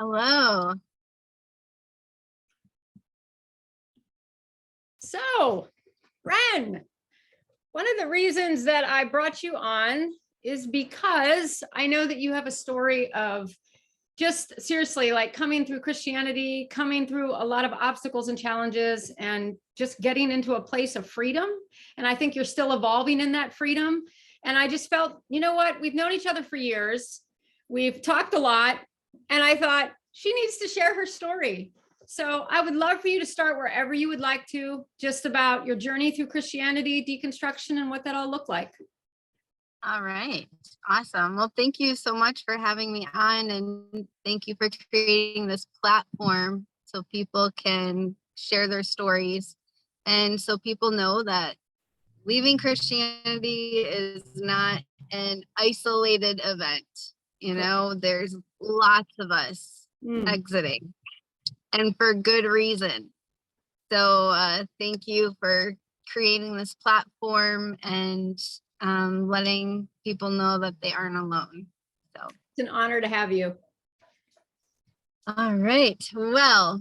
Hello. So, Wren, one of the reasons that I brought you on is because I know that you have a story of just seriously like coming through Christianity, coming through a lot of obstacles and challenges, and just getting into a place of freedom. And I think you're still evolving in that freedom. And I just felt, you know what? We've known each other for years. We've talked a lot. And I thought she needs to share her story. So I would love for you to start wherever you would like to, just about your journey through Christianity, deconstruction, and what that all looked like. All right. Awesome. Well, thank you so much for having me on, and thank you for creating this platform so people can share their stories and so people know that leaving Christianity is not an isolated event. You know, there's lots of us exiting, and for good reason. So thank you for creating this platform and letting people know that they aren't alone. So It's an honor to have you. All right. Well,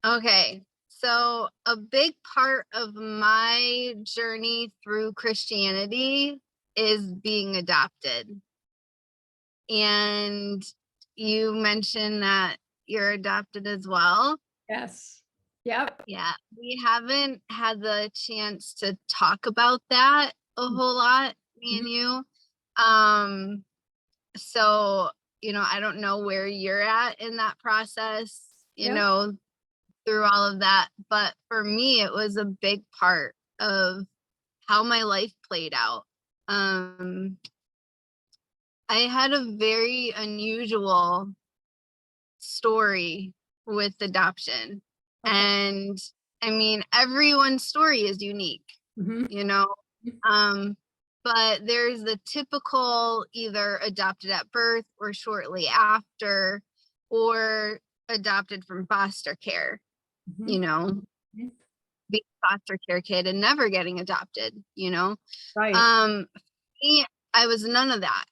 okay. So a big part of my journey through Christianity is being adopted. And you mentioned that you're adopted as well. Yes. Yep. Yeah, we haven't had the chance to talk about that a whole lot, me and you. So, I don't know where you're at in that process, through all of that. But for me, it was a big part of how my life played out. I had a very unusual story with adoption. Okay. And I mean, everyone's story is unique, but there's the typical either adopted at birth or shortly after, or adopted from foster care, being a foster care kid and never getting adopted, Right. I was none of that.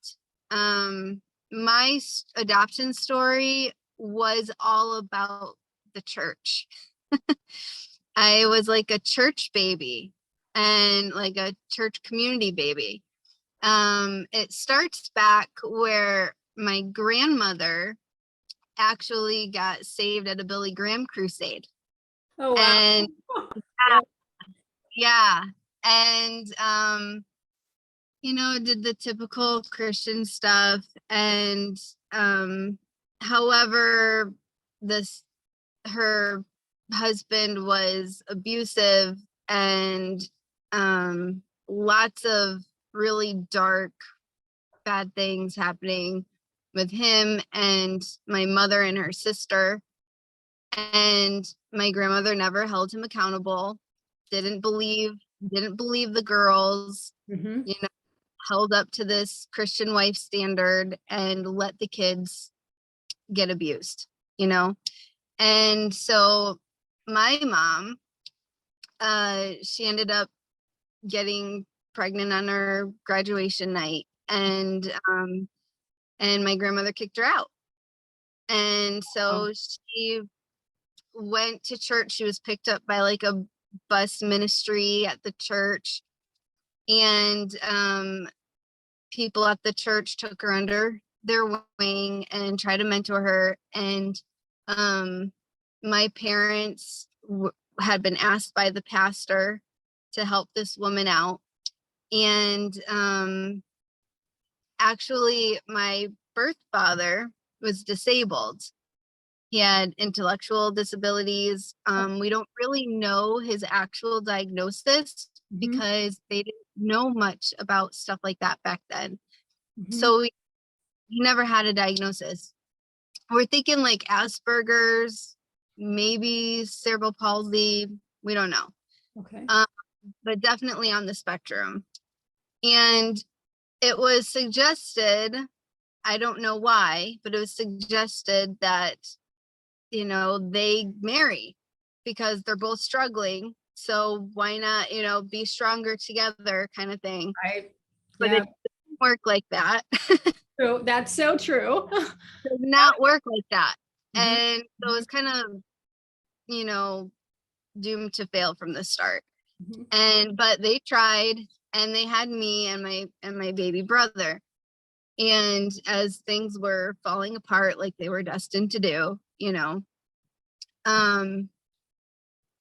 My adoption story was all about the church. I was like a church baby and like a church community baby. It starts back where my grandmother actually got saved at a Billy Graham crusade. Oh, wow. And yeah. And did the typical Christian stuff. And however, her husband was abusive, and lots of really dark, bad things happening with him and my mother and her sister. And my grandmother never held him accountable, didn't believe the girls, held up to this Christian wife standard and let the kids get abused, And so my mom, she ended up getting pregnant on her graduation night, and my grandmother kicked her out. And so she went to church. She was picked up by like a bus ministry at the church, and people at the church took her under their wing and tried to mentor her. And my parents had been asked by the pastor to help this woman out. And actually, my birth father was disabled. He had intellectual disabilities. We don't really know his actual diagnosis because they didn't know much about stuff like that back then. So he never had a diagnosis. We're thinking like Asperger's, maybe cerebral palsy. We don't know. Okay. But definitely on the spectrum. And it was suggested, I don't know why, but it was suggested that, they marry because they're both struggling. So why not, be stronger together, kind of thing. Right. But it doesn't work like that. True. That's so true. Does not work like that. Mhm. And so it Mhm. was kind of, you know, doomed to fail from the start. Mhm. But they tried, and they had me and my baby brother. And as things were falling apart like they were destined to do, um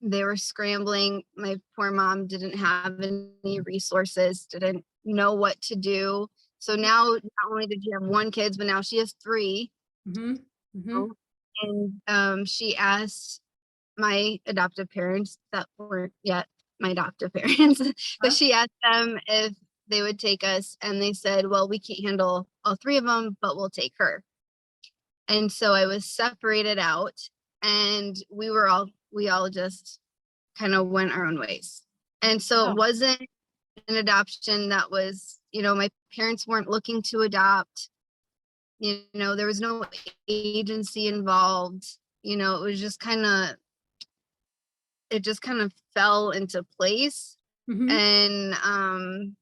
they were scrambling. My poor mom didn't have any resources, didn't know what to do. So now not only did she have one kid, but now she has three. Mhm. Mhm. know, And she asked my adoptive parents that weren't yet my adoptive parents, but Huh? she asked them if they would take us, and they said, well, we can't handle all three of them, but we'll take her. And so I was separated out, and we all just kind of went our own ways. And so it Oh. wasn't an adoption that was, my parents weren't looking to adopt. There was no agency involved. It was just it just kind of fell into place. Mhm. And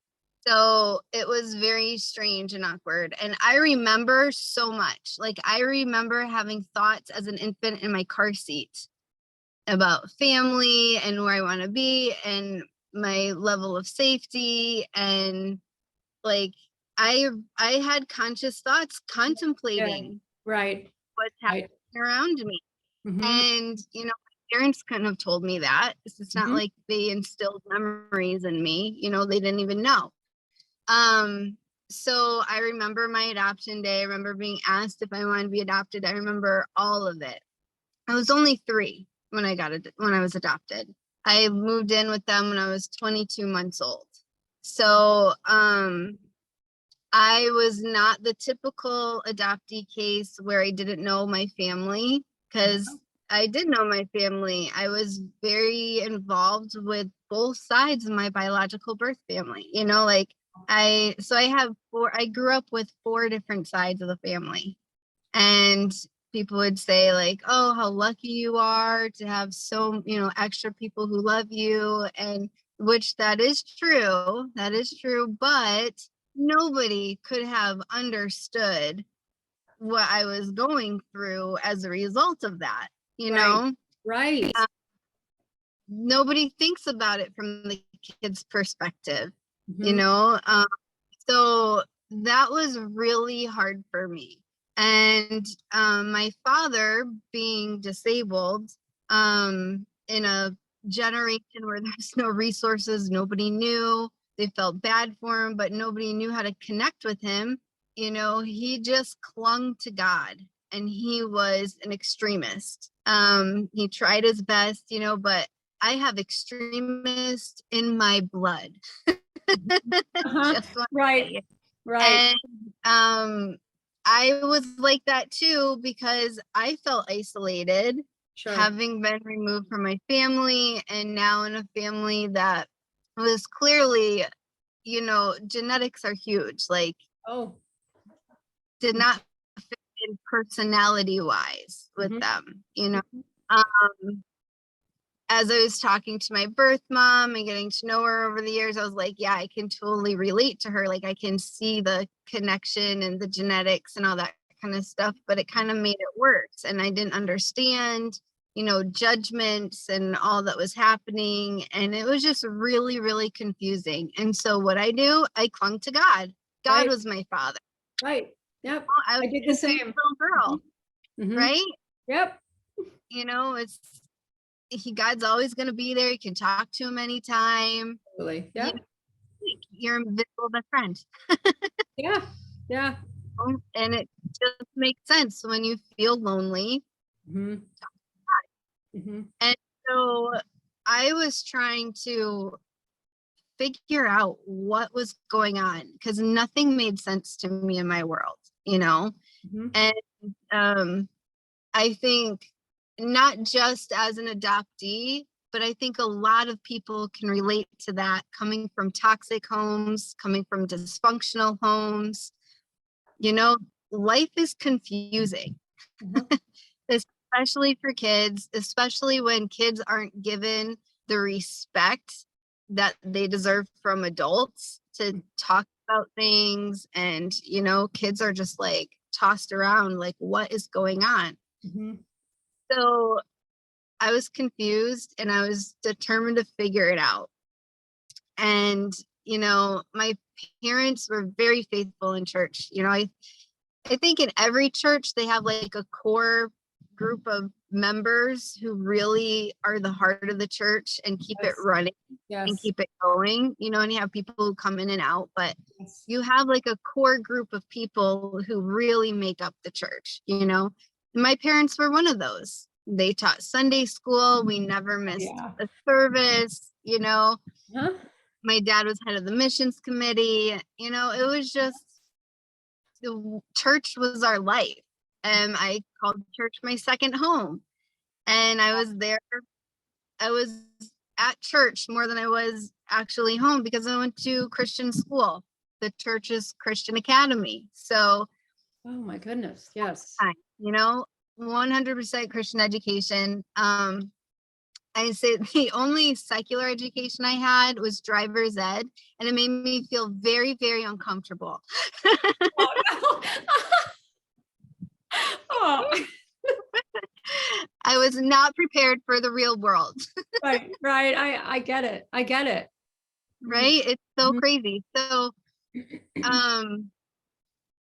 so it was very strange and awkward. And I remember so much. Like, I remember having thoughts as an infant in my car seat about family and where I want to be and my level of safety. And like, I had conscious thoughts Yeah. contemplating Right. what's Right. happening around me. Mhm. And, my parents couldn't have told me that. It's not Mhm. like they instilled memories in me, they didn't even know. Um, so I remember my adoption day. I remember being asked if I wanted to be adopted. I remember all of it. I was only 3 when when I was adopted. I moved in with them when I was 22 months old. So, I was not the typical adoptee case where I didn't know my family, because I did know my family. I was very involved with both sides of my biological birth family. I grew up with 4 different sides of the family. And people would say, like, oh, how lucky you are to have so, extra people who love you. And which that is true. That is true. But nobody could have understood what I was going through as a result of that. You Right. know, Right. Nobody thinks about it from the kid's perspective, you Mhm. know? So that was really hard for me. And my father, being disabled, in a generation where there's no resources, nobody knew, they felt bad for him, but nobody knew how to connect with him. He just clung to God, and he was an extremist. He tried his best, but I have extremists in my blood. Uh-huh. Just want to Right. say. Right. And I was like that too, because I felt isolated, Sure. having been removed from my family, and now in a family that was clearly, genetics are huge, like, Oh. did not fit in personality wise with Mhm. them. Mhm. Um, as I was talking to my birth mom and getting to know her over the years, I was like, yeah, I can totally relate to her. Like, I can see the connection and the genetics and all that kind of stuff, but it kind of made it worse. And I didn't understand, judgments and all that was happening. And it was just really, really confusing. And so what I do, I clung to God. God Right. was my father. Right. Yep. I was I did a the confused same. little Mhm. girl, Mhm. right? Yep. It's God's always going to be there. You can talk to him anytime. Totally. You Yep. your invisible best friend. Yeah. Yeah. And it just makes sense when you feel lonely. Mhm. Mhm. And so I was trying to figure out what was going on, because nothing made sense to me in my world. Mhm. And I think not just as an adoptee, but I think a lot of people can relate to that, coming from toxic homes, coming from dysfunctional homes. You know, Life is confusing, Uh-huh. especially for kids, especially when kids aren't given the respect that they deserve from adults to talk about things. And, kids are just like tossed around, like, what is going on? Mhm. So I was confused and I was determined to figure it out. And, my parents were very faithful in church. I think in every church they have like a core group of members who really are the heart of the church and keep it Yes. running and Yes. keep it going, and you have people who come in and out, but Yes. you have like a core group of people who really make up the church. My parents were one of those. They taught Sunday school. We never missed Yeah. a service. Huh? My dad was head of the missions committee. It was just the church was our life. And I called church my second home. And I was there. I was at church more than I was actually home because I went to Christian school, the church's Christian academy. So, Oh my goodness. Yes. 100% Christian education. I say the only secular education I had was driver's ed, and it made me feel very, very uncomfortable. Oh, oh, I was not prepared for the real world, right, right. I get it. I get it. right? It's so Mhm. crazy. So,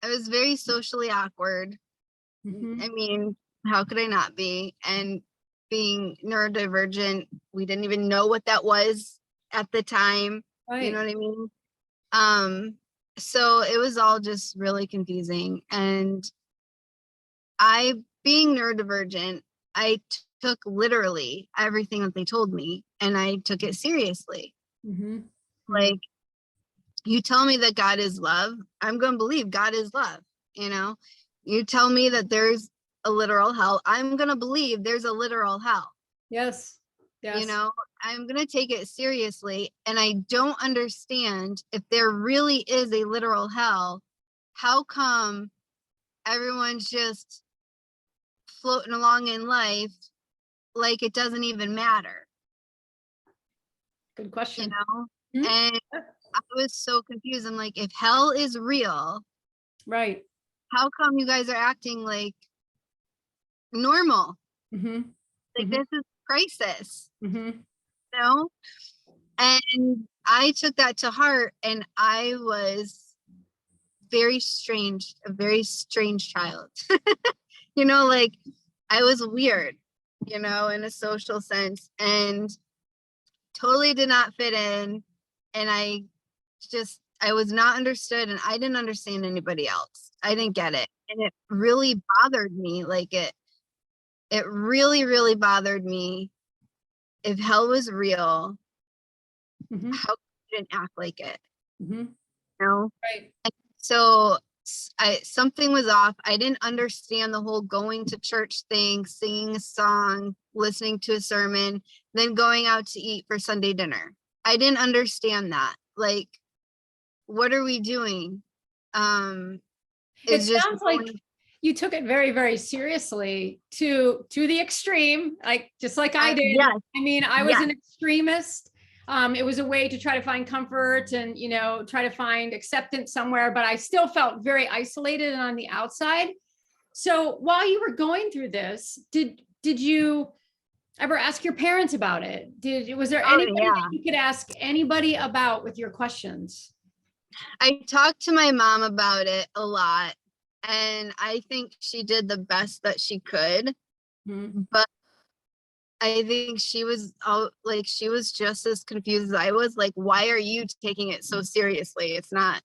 I was very socially awkward. Mhm. I mean, how could I not be? And being neurodivergent, we didn't even know what that was at the time. You know Right. what I mean? So it was all just really confusing. And being neurodivergent, I took literally everything that they told me and I took it seriously. Mhm. Mhm. Like, you tell me that God is love, I'm going to believe God is love. You know, you tell me that there's a literal hell, I'm going to believe there's a literal hell. Yes. You Yes. know, I'm going to take it seriously. And I don't understand, if there really is a literal hell, how come everyone's just floating along in life like it doesn't even matter, Good you question. know? Mhm. And I was so confused. I'm like, if hell is real, Right. how come you guys are acting like normal? Mhm. Like, Mhm. this is crisis, Mhm. you know? And I took that to heart, and I was a very strange child. Like, I was weird, in a social sense, and totally did not fit in. And I was not understood, and I didn't understand anybody else. I didn't get it. And it really bothered me. Like, it really, really bothered me. If hell was real, Mhm. how could you didn't act like it? Mhm. You know? Right. So something was off. I didn't understand the whole going to church thing, singing a song, listening to a sermon, then going out to eat for Sunday dinner. I didn't understand that. Like, what are we doing? It Is just sounds like going, you took it very, very seriously to the extreme, like just like I did. yes, I mean, I was yes, an extremist. It was a way to try to find comfort and try to find acceptance somewhere, but I still felt very isolated and on the outside. So while you were going through this, did you ever ask your parents about it? Was there oh anybody that yeah. you could ask anybody about with your questions? I talked to my mom about it a lot, and I think she did the best that she could, Mhm. but I think she was just as confused as I was. Like, why are you taking it so seriously? It's not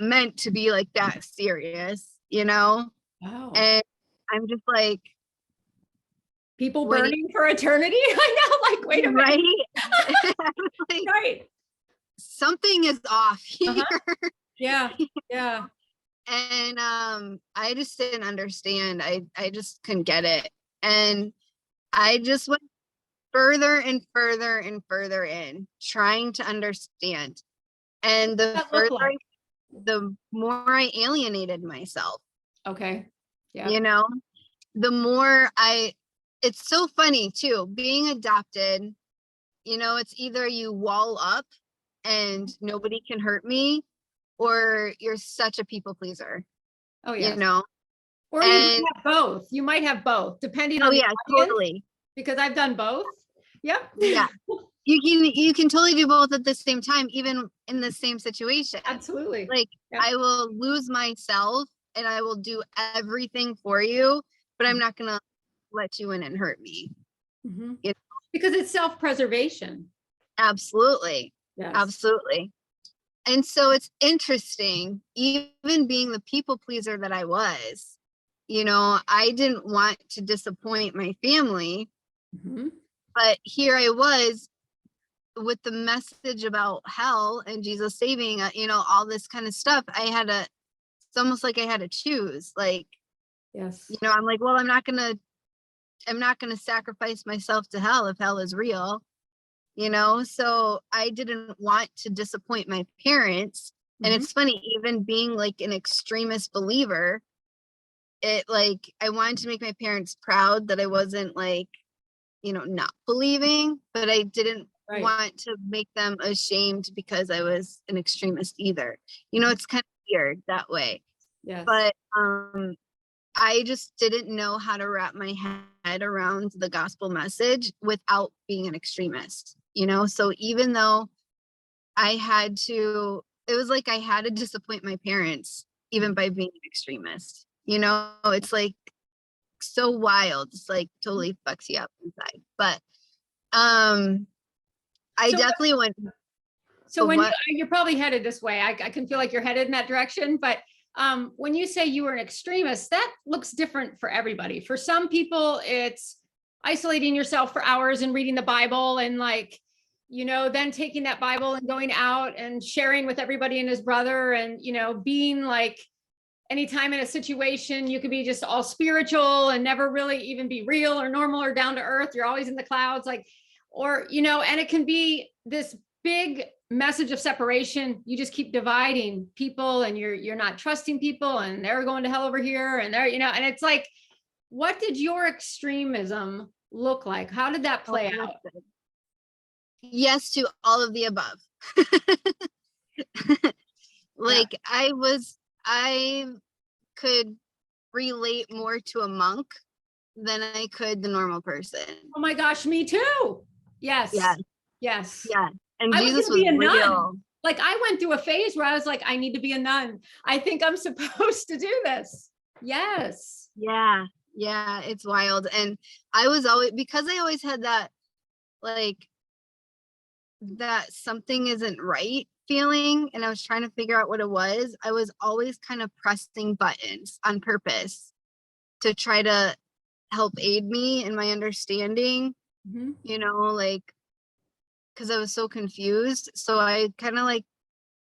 meant to be like that serious. Wow. And I'm just like, People what do burning for eternity? I know, like, wait a you, minute. right? I was like, Right. something is off here. Uh-huh. Yeah. Yeah. And I just didn't understand. I just couldn't get it. And I just went further and further and further in trying to understand. And That look like? the more I alienated myself, Okay. Yeah. you know, the more it's so funny too, being adopted, it's either you wall up and nobody can hurt me, or you're such a people pleaser, Oh, you yes. know? Or you might And have both. You might have both, depending oh on the yeah, audience, totally. because I've done both. Yep. Yeah. You can totally do both at the same time, even in the same situation. Absolutely. Like Yep. I will lose myself and I will do everything for you, but I'm not gonna let you in and hurt me. Mhm. You know? Because it's self-preservation. Absolutely. Yes. Absolutely. And so it's interesting, even being the people pleaser that I was, I didn't want to disappoint my family, Mhm. but here I was with the message about hell and Jesus saving, all this kind of stuff. It's almost like I had to choose. Like, Yes. I'm like, well, I'm not gonna sacrifice myself to hell if hell is real, So I didn't want to disappoint my parents. And Mhm. it's funny, even being like an extremist believer, I wanted to make my parents proud that I wasn't like, not believing, but I didn't Right. want to make them ashamed because I was an extremist either. It's kind of weird that way. Yes. But I just didn't know how to wrap my head around the gospel message without being an extremist, So even though it was like I had to disappoint my parents, even by being an extremist. It's like so wild. It's like totally fucks you up inside. But I So, definitely went. so when What? you're probably headed this way, I can feel like you're headed in that direction. But when you say you were an extremist, that looks different for everybody. For some people, it's isolating yourself for hours and reading the Bible and then taking that Bible and going out and sharing with everybody and his brother and, being like anytime in a situation, you could be just all spiritual and never really even be real or normal or down to earth. You're always in the clouds, and it can be this big message of separation. You just keep dividing people and you're not trusting people and they're going to hell over here and and it's like, what did your extremism look like? How did that play out? Yes to all of the above. Like I could relate more to a monk than I could the normal person. Oh my gosh, me too. Yes. Yeah. Yes. Yeah. And I was Jesus going to was be a nun. real. Like I went through a phase where I was like, I need to be a nun. I think I'm supposed to do this. Yes. Yeah. Yeah. It's wild. And because I always had that, like, that something isn't right feeling, and I was trying to figure out what it was, I was always kind of pressing buttons on purpose to try to help aid me in my understanding, Mhm. like, because I was so confused. So I kind of like,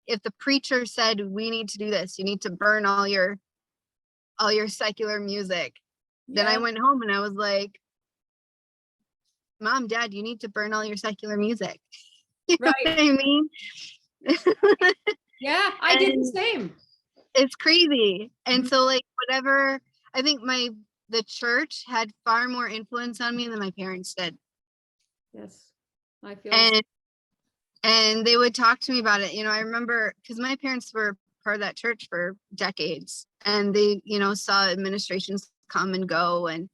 if the preacher said, we need to do this, you need to burn all your secular music, then I Yeah. went home and I was like, Mom, Dad, you need to burn all your secular music. You know Right. what I mean? Yeah. I did the And same. it's crazy. And Mhm. so like whatever, I think the church had far more influence on me than my parents did. Yes. I feel the same. And they would talk to me about it. I remember because my parents were part of that church for decades, and they, saw administrations come and go. And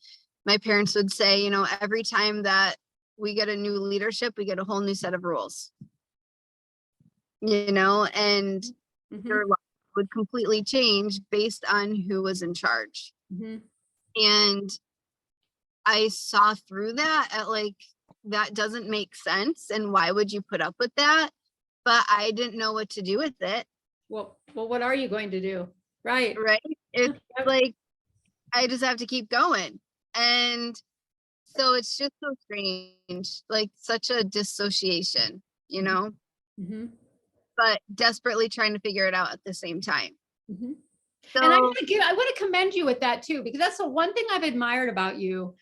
my parents would say, every time that we get a new leadership, we get a whole new set of rules, and Mhm. your life would completely change based on who was in charge. Mhm. And I saw through that at like, that doesn't make sense. And why would you put up with that? But I didn't know what to do with it. Well, what are you going to do? Right. Right. It's Yep. like, I just have to keep going. And so it's just so strange, like such a dissociation, Mhm. but desperately trying to figure it out at the same time. Mhm. And So I want to commend you with that too, because that's the one thing I've admired about you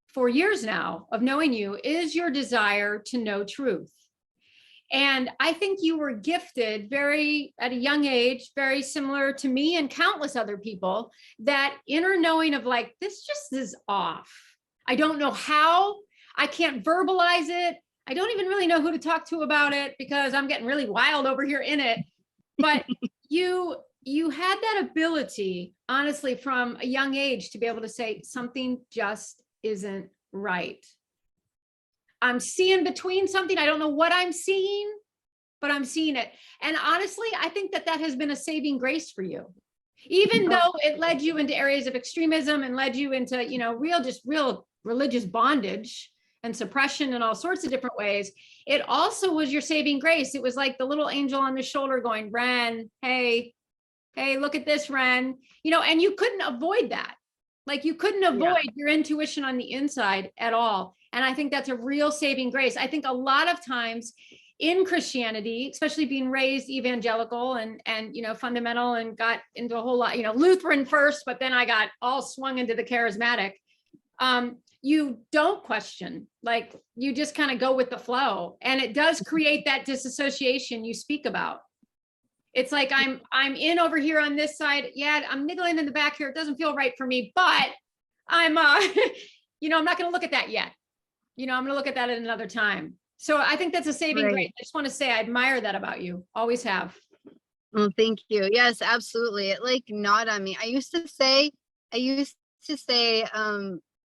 for years now of knowing you is your desire to know truth. And I think you were gifted very at a young age, very similar to me and countless other people, that inner knowing of like, this just is off. I don't know how, I can't verbalize it. I don't even really know who to talk to about it because I'm getting really wild over here in it. But you you had that ability, honestly, from a young age to be able to say something just isn't right. I'm seeing between something. I don't know what I'm seeing, but I'm seeing it. And honestly, I think that has been a saving grace for you. Even though it led you into areas of extremism and led you into, real religious bondage and suppression and all sorts of different ways, it also was your saving grace. It was like the little angel on the shoulder going, Wren, hey, look at this, Wren, and you couldn't avoid that. Like you couldn't avoid your intuition on the inside at all. And I think that's a real saving grace. I think a lot of times in Christianity, especially being raised evangelical and fundamental, and got into a whole lot, Lutheran first, but then I got all swung into the charismatic. You don't question, like you just kind of go with the flow, and it does create that disassociation you speak about. It's like I'm in over here on this side. Yeah, I'm niggling in the back here. It doesn't feel right for me, but I'm I'm not going to look at that yet. I'm going to look at that at another time. So I think that's a saving grace. I just want to say I admire that about you. Always have. Well, thank you. Yes, absolutely. It like gnawed on me. I used to say,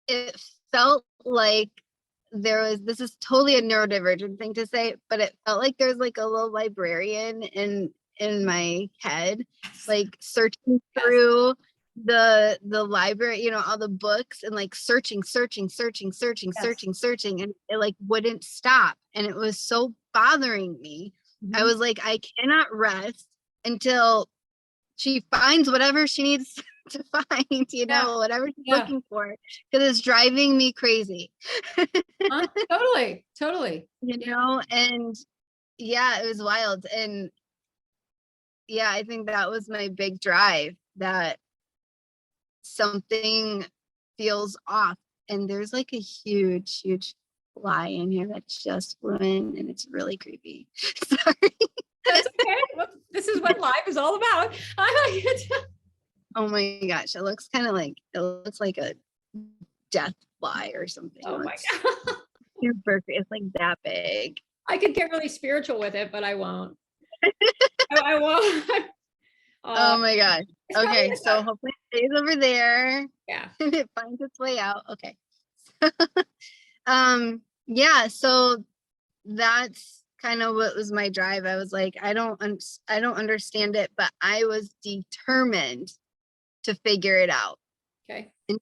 it felt like this is totally a neurodivergent thing to say, but it felt like there's like a little librarian in my head, like searching through the library, all the books, and like searching, and it like wouldn't stop. And it was so bothering me. I was like, I cannot rest until she finds whatever she needs to find, whatever she's looking for, because it's driving me crazy. Totally. And yeah, it was wild. And yeah, I think that was my big drive, that something feels off, and there's like a huge fly in here that just flew in, and it's really creepy. Sorry. That's okay. Well, this is what life is all about. I like it. Oh my gosh, it looks like a death fly or something. Oh my god. It's like that big. I could get really spiritual with it, but I won't. I won't. Oh my gosh. Okay, so hopefully it stays over there. Yeah. And it finds its way out. Okay. Yeah, so that's kind of what was my drive. I was like, I don't understand it, but I was determined to figure it out. Okay. And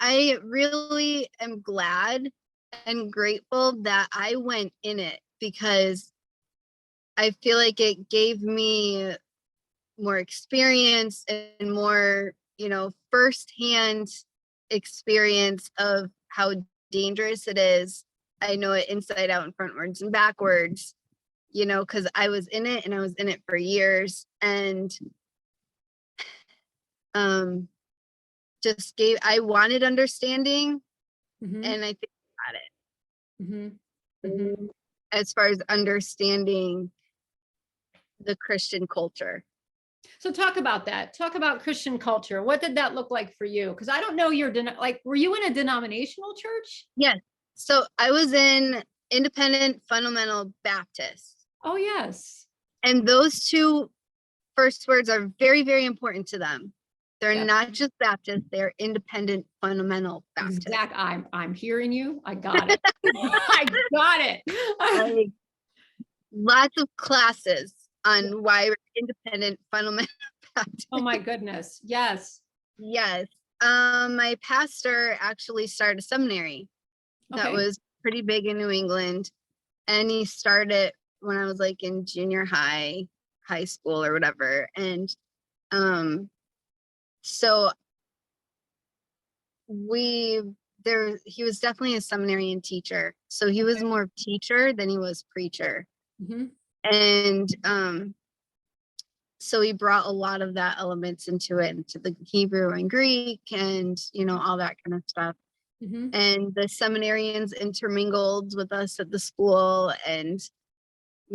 I really am glad and grateful that I went in it, because I feel like it gave me more experience and more, firsthand experience of how dangerous it is. I know it inside out and frontwards and backwards, because I was in it, and I was in it for years, and I wanted understanding, and I think I got it. As far as understanding the Christian culture. So talk about that. Talk about Christian culture. What did that look like for you? Because I don't know were you in a denominational church? Yes. So I was in Independent Fundamental Baptist. Oh, yes. And those two first words are very, very important to them. They're not just Baptist, they're Independent Fundamental Baptist. Exactly. I'm hearing you. I got it. I got it. Lots of classes on why we're Independent Fundamental Baptist. Oh my goodness. Yes. Yes. My pastor actually started a seminary that was pretty big in New England, and he started when I was like in junior high school or whatever. And so he was definitely a seminarian teacher. So he was more teacher than he was preacher. And so he brought a lot of that elements into it, into the Hebrew and Greek and, all that kind of stuff. And the seminarians intermingled with us at the school, and,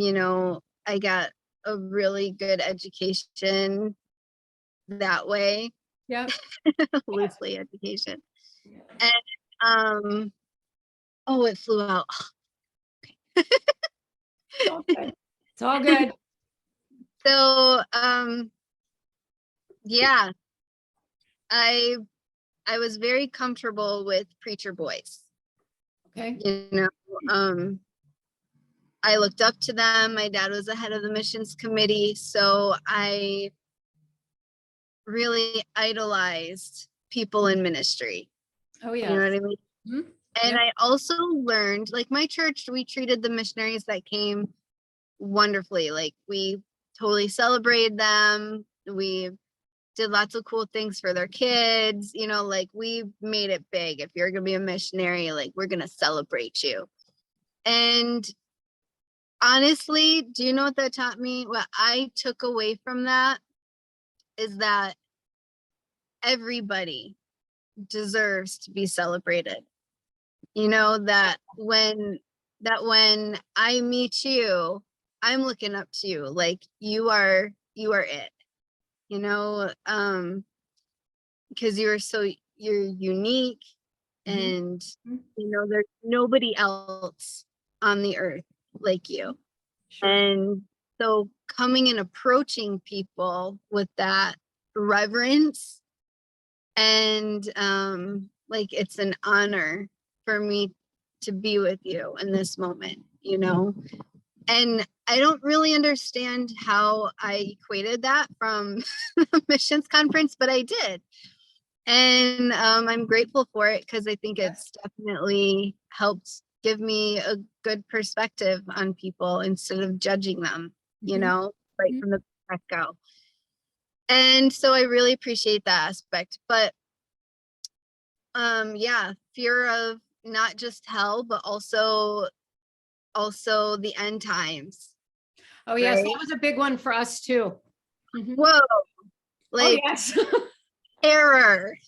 I got a really good education that way. Yeah. Loosely education. And it flew out. It's all good. So Yeah, I I was very comfortable with preacher boys. Okay. You know, um, I looked up to them. My dad was the head of the missions committee, so I really idolized people in ministry. Oh, You know yes. what I mean? Mhm. And Yep. I also learned, like my church, we treated the missionaries that came wonderfully. Like we totally celebrated them. We did lots of cool things for their kids. You know, like we made it big. If you're going to be a missionary, like we're going to celebrate you. And honestly, do you know what that taught me? What I took away from that is that everybody deserves to be celebrated. You know, that when I meet you, I'm looking up to you. Like you are it. You know, because you're unique, Mhm. and Mhm. you know there's nobody else on the earth like you. Sure. And so coming and approaching people with that reverence, and like it's an honor for me to be with you in this moment, you know. And I don't really understand how I equated that from the missions conference, but I did. And I'm grateful for it because I think Yes. it's definitely helped give me a good perspective on people instead of judging them, you Mhm. know, right Mhm. from the get-go. And so I really appreciate that aspect. But yeah, fear of not just hell, but also the end times, Oh, yes. right? That was a big one for us too. Mhm. Whoa, Oh, like yes. terror.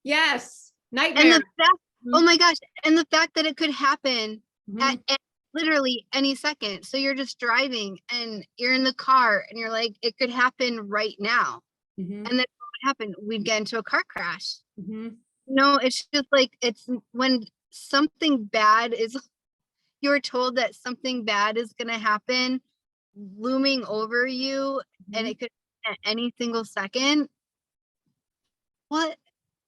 Yes. And Nightmare. the fact, oh Mhm. my gosh, and the fact that it could happen Mhm. at literally any second. So you're just driving and you're in the car and you're like, it could happen right now. Mhm. And then what would happen? We'd get into a car crash. Mhm. No, it's just like it's when something bad is, you're told that something bad is going to happen looming over you, and Mhm. it could at any single second. What?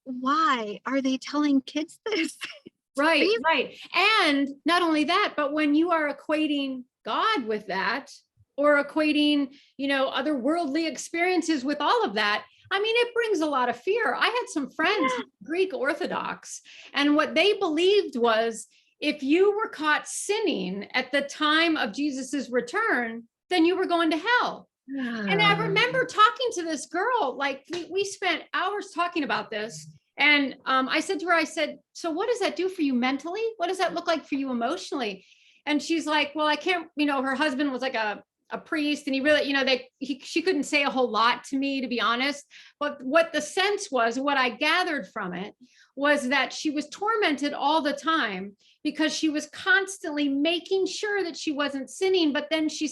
Why are they telling kids this? It's Right, crazy. right. And not only that, but when you are equating God with that, or equating, other worldly experiences with all of that, I mean, it brings a lot of fear. I had some friends, Yeah. Greek Orthodox, and what they believed was if you were caught sinning at the time of Jesus's return, then you were going to hell. And I remember talking to this girl, like we spent hours talking about this. And I said to her, I said, so what does that do for you mentally? What does that look like for you emotionally? And she's like, well, I can't, her husband was like a priest, and he really, she couldn't say a whole lot to me, to be honest. But what the sense was, what I gathered from it was that she was tormented all the time because she was constantly making sure that she wasn't sinning. But then she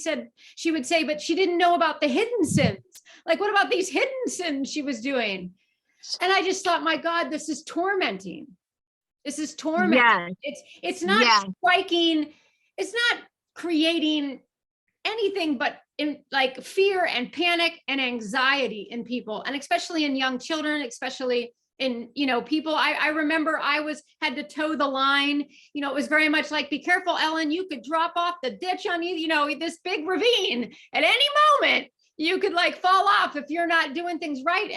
would say, but she didn't know about the hidden sins. Like, what about these hidden sins she was doing? And I just thought, my God, this is tormenting. This is tormenting. Yes. It's not Yes. striking, it's not creating anything but in like fear and panic and anxiety in people, and especially in young children, especially in people. I remember I had to toe the line. It was very much like, be careful, Ellen, you could drop off the ditch on you, this big ravine at any moment. You could like fall off if you're not doing things right.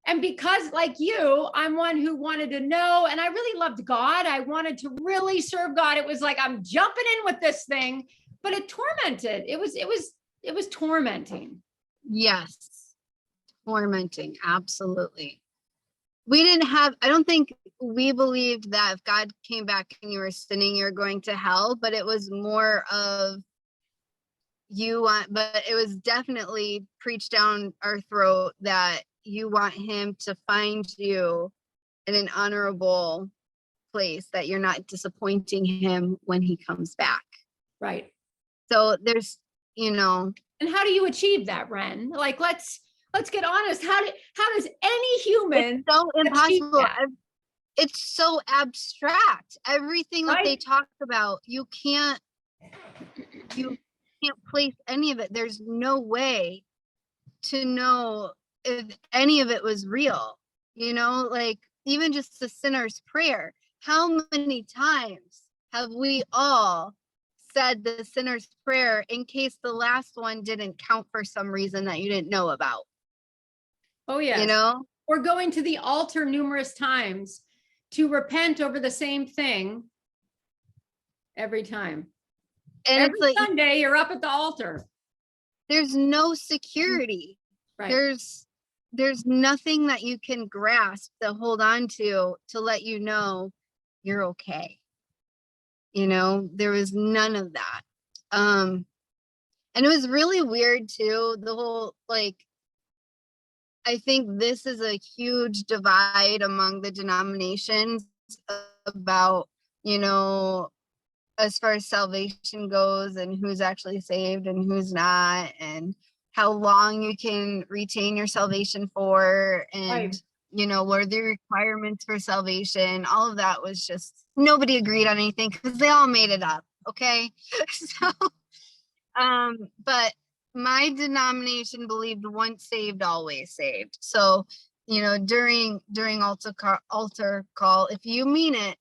And because, like you, I'm one who wanted to know, and I really loved God. I wanted to really serve God. It was like, I'm jumping in with this thing, but it tormented. It was tormenting. Yes. Tormenting. Absolutely. I don't think we believed that if God came back and you were sinning, you're going to hell, but it was more of but it was definitely preached down our throat that you want him to find you in an honorable place, that you're not disappointing him when he comes back. Right. So there's, you know, And how do you achieve that, Wren? Like, let's get honest. How does any it's human so achieve impossible. that? It's so abstract. Everything that they Right. talk about, you can't place any of it. There's no way to know if any of it was real, like even just the sinner's prayer. How many times have we all said the sinner's prayer in case the last one didn't count for some reason that you didn't know about? Oh, yes. Or going to the altar numerous times to repent over the same thing every time. And every like, Sunday you're up at the altar. There's no security. Right. There's nothing that you can grasp to hold on to let you know you're okay. There was none of that. And it was really weird too, the whole, like, I think this is a huge divide among the denominations about, as far as salvation goes and who's actually saved and who's not, and how long you can retain your salvation for, and right. What are the requirements for salvation. All of that was just, nobody agreed on anything because they all made it up. Okay. So but my denomination believed once saved, always saved. So during altar call, if you mean it,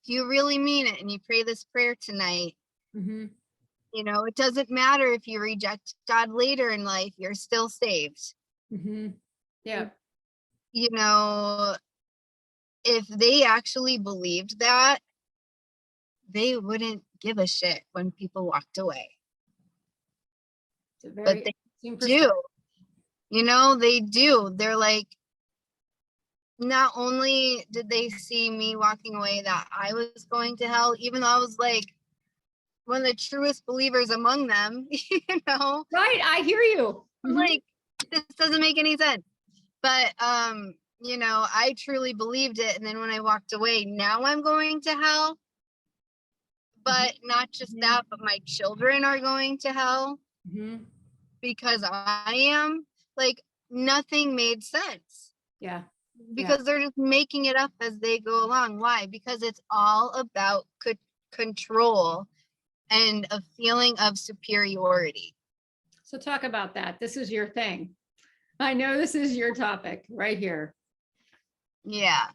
if you really mean it, and you pray this prayer tonight, mm-hmm. It doesn't matter if you reject God later in life, you're still saved. Mm-hmm. Yeah. If they actually believed that, they wouldn't give a shit when people walked away. But they do. They do. They're like, not only did they see me walking away that I was going to hell, even though I was like one of the truest believers among them, Right, I hear you. I'm like, this doesn't make any sense. But I truly believed it. And then when I walked away, now I'm going to hell. But not just that, but my children are going to hell because I am. Like, nothing made sense. Yeah. Because they're just making it up as they go along. Why? Because it's all about control and a feeling of superiority. So talk about that. This is your thing. I know this is your topic right here. Yeah.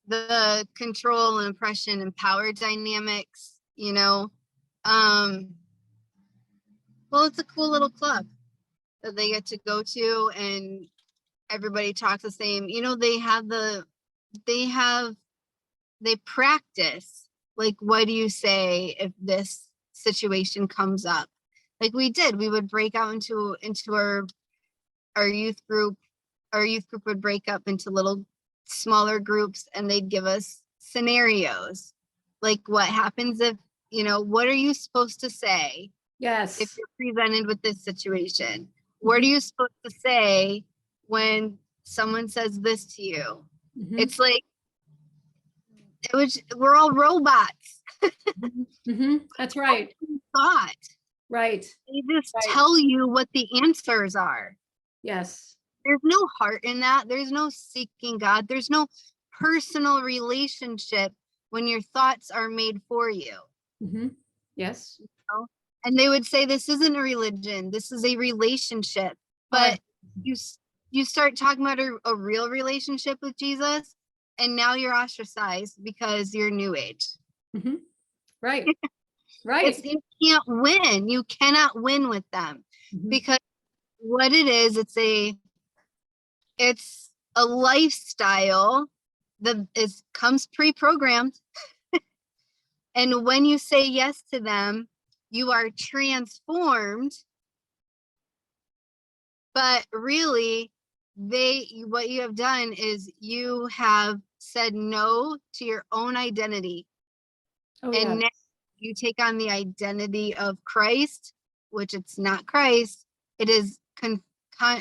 The control and oppression and power dynamics, well, it's a cool little club that they get to go to, and everybody talks the same. They practice, like, what do you say if this situation comes up? Like we would break out into our youth group. Our youth group would break up into little smaller groups, and they'd give us scenarios. Like, what happens if, what are you supposed to say? Yes. If you're presented with this situation, what are you supposed to say when someone says this to you? It's like, we're all robots. That's right. Thought. Right. They just tell you what the answers are. Yes. There's no heart in that. There's no seeking God. There's no personal relationship when your thoughts are made for you. Yes. And they would say, this isn't a religion. This is a relationship. But you start talking about a real relationship with Jesus, and now you're ostracized because you're New Age. Right. Right. You can't win. You cannot win with them because what it is, it's a lifestyle that comes pre-programmed. And when you say yes to them, you are transformed. But really, what you have done is you have said no to your own identity. And now you take on the identity of Christ, which it's not Christ. It is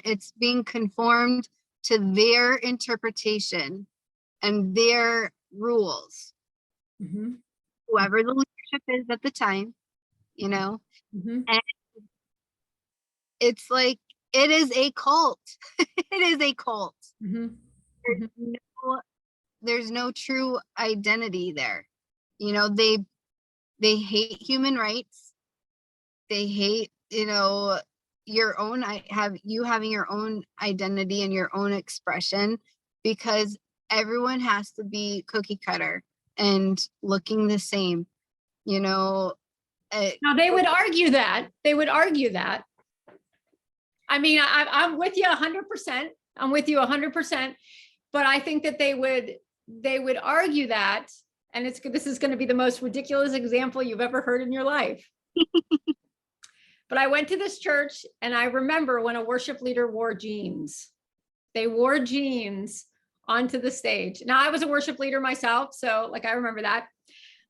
it's being conformed to their interpretation and their rules. Whoever the leadership is at the time, and it's like, it is a cult. It is a cult. There's no true identity there. They hate human rights. They hate, your own, having your own identity and your own expression, because everyone has to be cookie cutter and looking the same, you know. Now they would argue that. I mean, I'm with you 100%. I'm with you 100%. But I think that they would argue that, and this is going to be the most ridiculous example you've ever heard in your life. But I went to this church, and I remember when a worship leader wore jeans. They wore jeans onto the stage. Now, I was a worship leader myself, so like I remember that.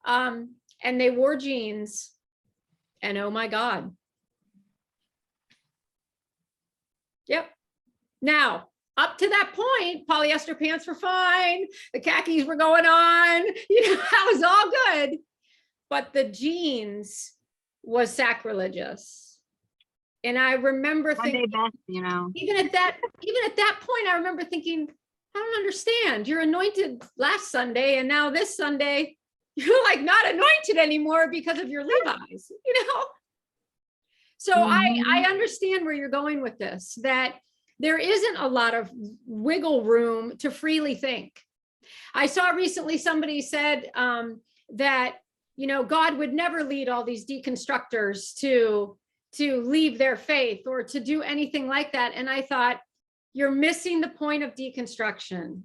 And they wore jeans, and oh my God. Yep. Now, up to that point, polyester pants were fine. The khakis were going on. That was all good. But the jeans was sacrilegious. And I remember thinking, even at that point, I remember thinking, I don't understand. You're anointed last Sunday, and now this Sunday, you're like not anointed anymore because of your Levi's, So I understand where you're going with this, that there isn't a lot of wiggle room to freely think. I saw recently somebody said that, God would never lead all these deconstructors to leave their faith or to do anything like that. And I thought, you're missing the point of deconstruction.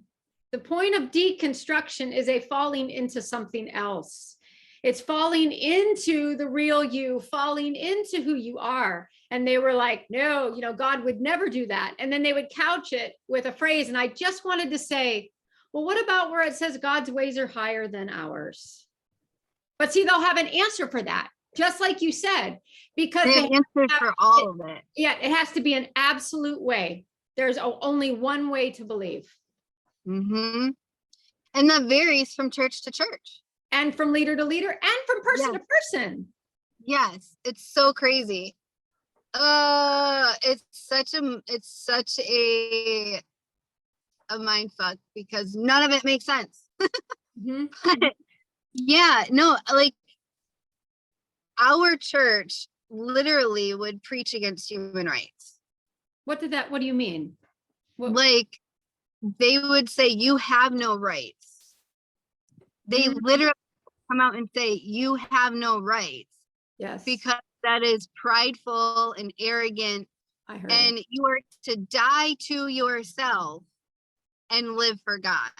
The point of deconstruction is a falling into something else. It's falling into the real you, falling into who you are. And they were like, no, God would never do that. And then they would couch it with a phrase. And I just wanted to say, well, what about where it says God's ways are higher than ours? But see, they'll have an answer for that, just like you said, because they answer for all of it. Yeah, it has to be an absolute way. There's only one way to believe. Mm-hmm. And that varies from church to church. And from leader to leader, and from person to person. Yes, it's so crazy. It's such a mind fuck, because none of it makes sense. Mm-hmm. But, yeah, no, like our church literally would preach against human rights. What do you mean? Like, they would say, you have no rights. They literally come out and say, you have no rights. Yes. Because that is prideful and arrogant. I heard and it. You are to die to yourself and live for God.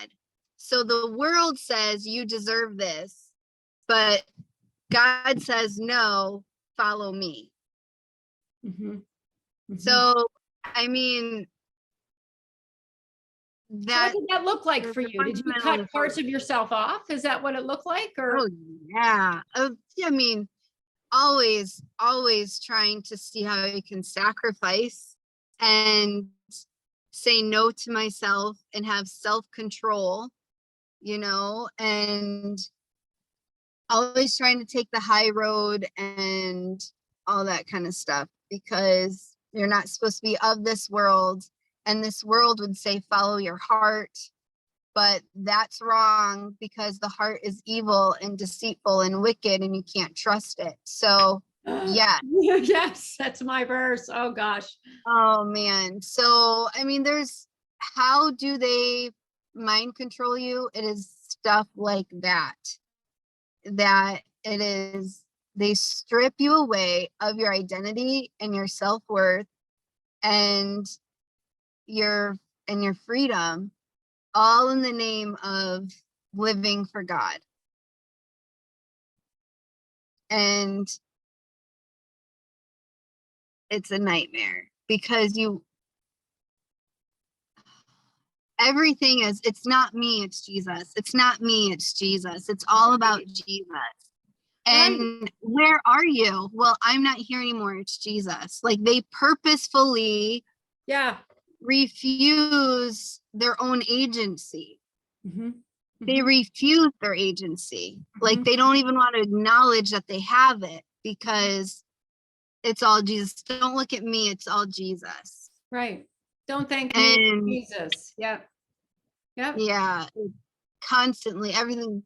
So the world says you deserve this, but God says, no, follow me. Mm-hmm. Mm-hmm. So, I mean, what did that look like for you? Did you cut parts of yourself off? Is that what it looked like? Or? Oh, yeah. I mean, always trying to see how I can sacrifice and say no to myself and have self-control, and always trying to take the high road and all that kind of stuff, because you're not supposed to be of this world, and this world would say follow your heart, but that's wrong, because the heart is evil and deceitful and wicked, and you can't trust it. So yeah. Yes, that's my verse. Oh gosh. Oh man. So I mean, how do they mind control you? It is stuff like that they strip you away of your identity and your self-worth and your freedom, all in the name of living for God. And it's a nightmare, because everything is, it's not me, it's Jesus. It's not me, it's Jesus. It's all about Jesus. And where are you? Well, I'm not here anymore. It's Jesus. Like, they purposefully refuse their own agency. Mm-hmm. They refuse their agency. Mm-hmm. Like, they don't even want to acknowledge that they have it, because it's all Jesus. Don't look at me. It's all Jesus. Right. Don't thank me, Jesus. Yep. Yeah. Constantly, everything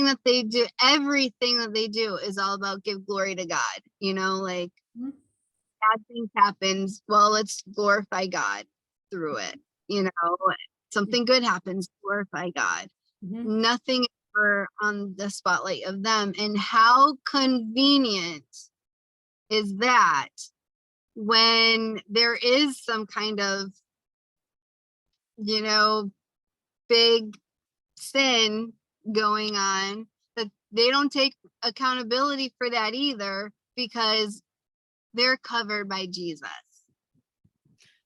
that they do is all about give glory to God, bad things happens, well, let's glorify God through it. Something good happens, glorify God. Mhm. Nothing ever on the spotlight of them. And how convenient is that when there is some kind of, big sin going on, that they don't take accountability for that either, because they're covered by Jesus.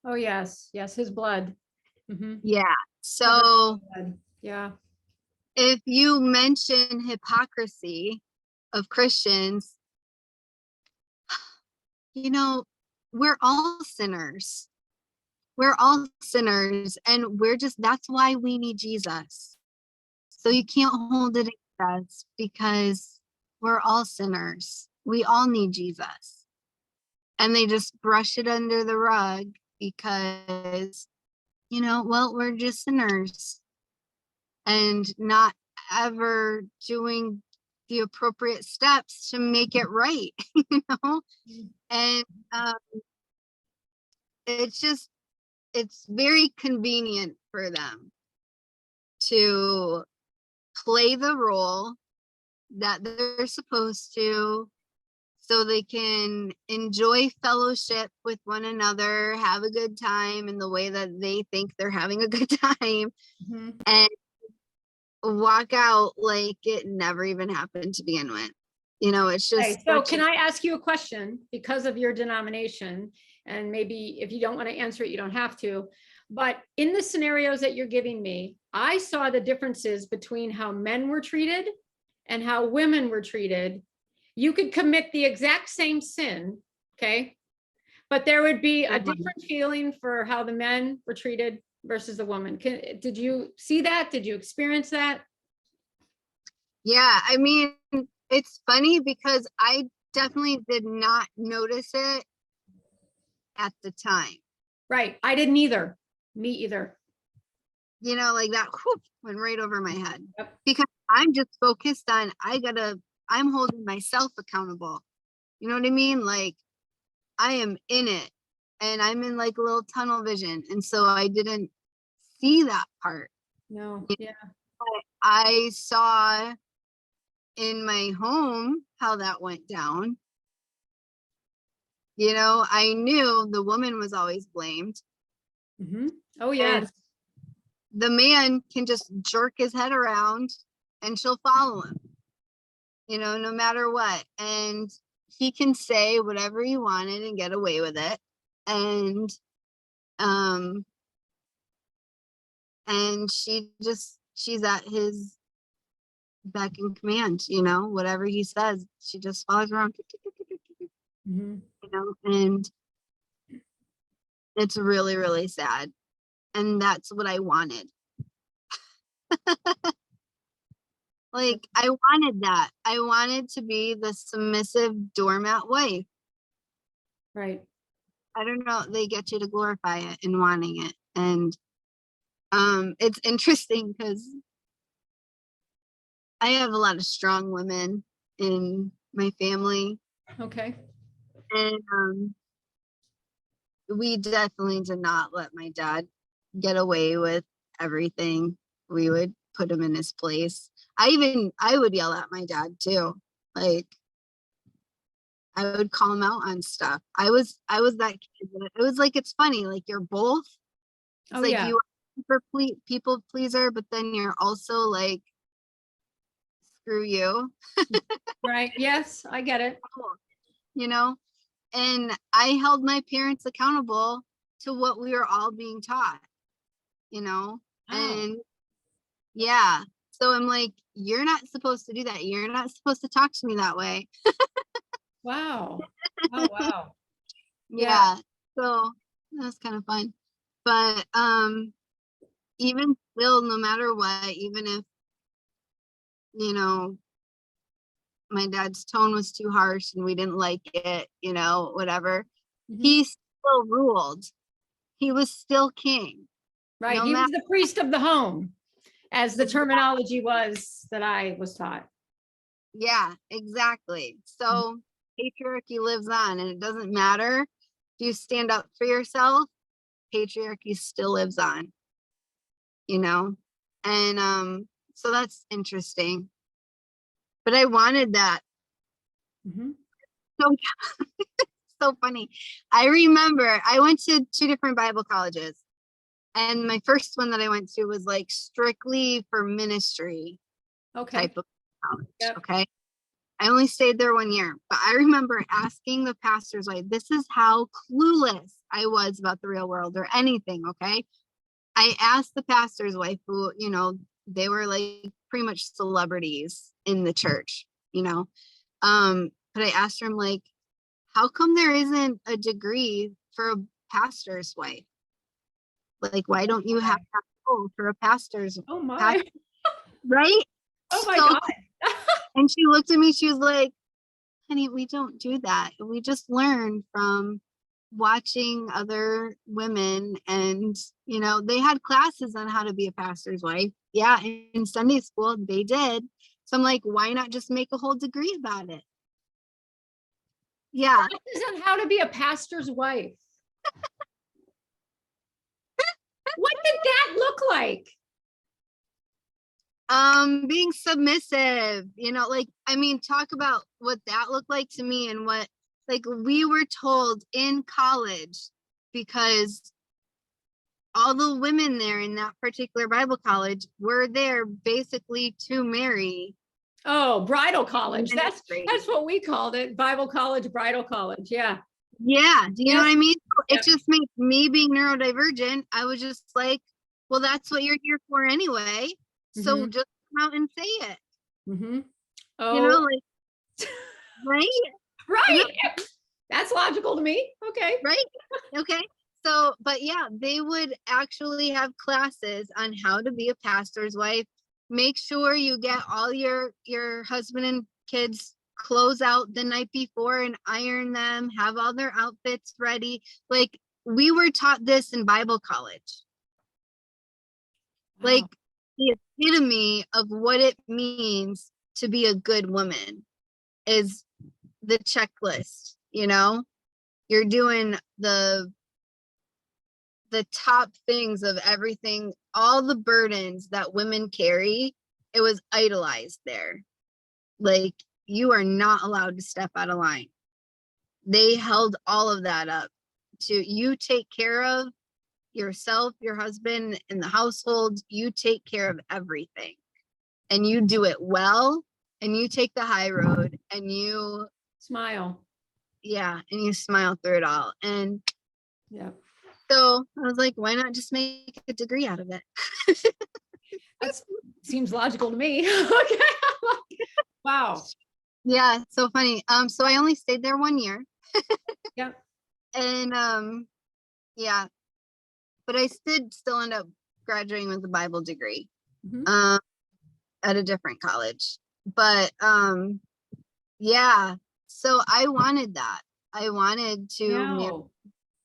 Oh, yes. Yes. His blood. Mhm. Yeah. Covered So by blood. Yeah. if you mention hypocrisy of Christians, we're all sinners. We're all sinners, and that's why we need Jesus. So you can't hold it against us, because we're all sinners. We all need Jesus. And they just brush it under the rug because, well, we're just sinners, and not ever doing the appropriate steps to make it right, And it's very convenient for them to play the role that they're supposed to, so they can enjoy fellowship with one another, have a good time in the way that they think they're having a good time, Mhm. and walk out like it never even happened to begin with. It's Okay, just so can I ask you a question because of your denomination? And maybe if you don't want to answer it, you don't have to. But in the scenarios that you're giving me, I saw the differences between how men were treated and how women were treated. You could commit the exact same sin, okay? But there would be a different feeling for how the men were treated versus the woman. Did you see that? Did you experience that? Yeah, I mean, it's funny because I definitely did not notice it at the time. Right. I didn't either. Me either. Like that whoop, went right over my head. Yep. Because I'm just focused on, I'm holding myself accountable. You know what I mean? Like, I am in it, and I'm in like a little tunnel vision. And so I didn't see that part. No. Yeah. But I saw in my home how that went down. I knew the woman was always blamed. Mhm. Oh, And yes. the man can just jerk his head around and she'll follow him, no matter what. And he can say whatever he wanted and get away with it. And she's at his beck and command, whatever he says, she just follows around, Mhm. and it's really, really sad. And that's what I wanted. Like, I wanted that. I wanted to be the submissive doormat wife. Right. I don't know. They get you to glorify it and wanting it. And it's interesting because I have a lot of strong women in my family. Okay. And we definitely did not let my dad get away with everything. We would put him in his place. I would yell at my dad too. Like, I would call him out on stuff. I was that kid. It was like, it's funny, like you're both. It's Oh, like yeah. you are people pleaser, but then you're also like, screw you, Right. Yes, I get it. you know? And I held my parents accountable to what we were all being taught, Oh, and yeah. So I'm like, you're not supposed to do that. You're not supposed to talk to me that way. wow. Oh, wow. Yeah. Yeah. So that was kind of fun. But even still, no matter what, even if, you know, my dad's tone was too harsh and we didn't like it, whatever, Mhm. he still ruled. He was still king. Right. No He matter. was the priest of the home, as the terminology was that I was taught. Yeah, exactly. So patriarchy lives on, and it doesn't matter if you stand up for yourself, patriarchy still lives on, you know? And so that's interesting. But I wanted that. Mhm. So so funny. I remember I went to 2 different Bible colleges, and my first one that I went to was like strictly for ministry Okay. type of college. Yep. Okay. I only stayed there 1 year, but I remember asking the pastor's wife, this is how clueless I was about the real world or anything. Okay. I asked the pastor's wife, who, you know, they were like pretty much celebrities in the church, you know. But I asked her, I'm like, how come there isn't a degree for a pastor's wife? Like, why don't you have that role for a pastor's Oh my. pastor, right? Oh my So, God. and she looked at me, she was like, honey, we don't do that. We just learn from watching other women, and you know, they had classes on how to be a pastor's wife. Yeah, in Sunday school they did. So I'm like, why not just make a whole degree about it? Yeah. Classes on how to be a pastor's wife. What did that look like? Being submissive, you know, like, I mean, talk about what that looked like to me, and what, like, we were told in college, because all the women there in that particular Bible college were there basically to marry. Oh, bridal college. That's Ministry. what we called it. Bible college, bridal college. Yeah. Yeah, do you know Yes. what I mean? So Yep. it just makes me, being neurodivergent, I was just like, well, that's what you're here for anyway. So Mhm. just come out and say it. Mhm. You Oh, know, like, right? Yeah, right. That's logical to me. Okay. right. Okay. So, but yeah, they would actually have classes on how to be a pastor's wife. Make sure you get all your husband and kids clothes out the night before and iron them, have all their outfits ready. Like, we were taught this in Bible college. Wow. Like, the epitome of what it means to be a good woman is the checklist, you know? You're doing the top things of everything, all the burdens that women carry. It was idolized there. Like, you are not allowed to step out of line. They held all of that up to you. Take care of yourself, your husband, and the household. You take care of everything, and you do it well, and you take the high road, and you, Smile. yeah, and you smile through it all. And Yeah. so I was like, why not just make a degree out of it? That seems logical to me. Okay. Wow. Yeah, it's so funny. So I only stayed there 1 year, Yeah. and yeah, but I did still end up graduating with a Bible degree, Mhm. um, at a different college. But yeah, so I wanted that. I wanted to No.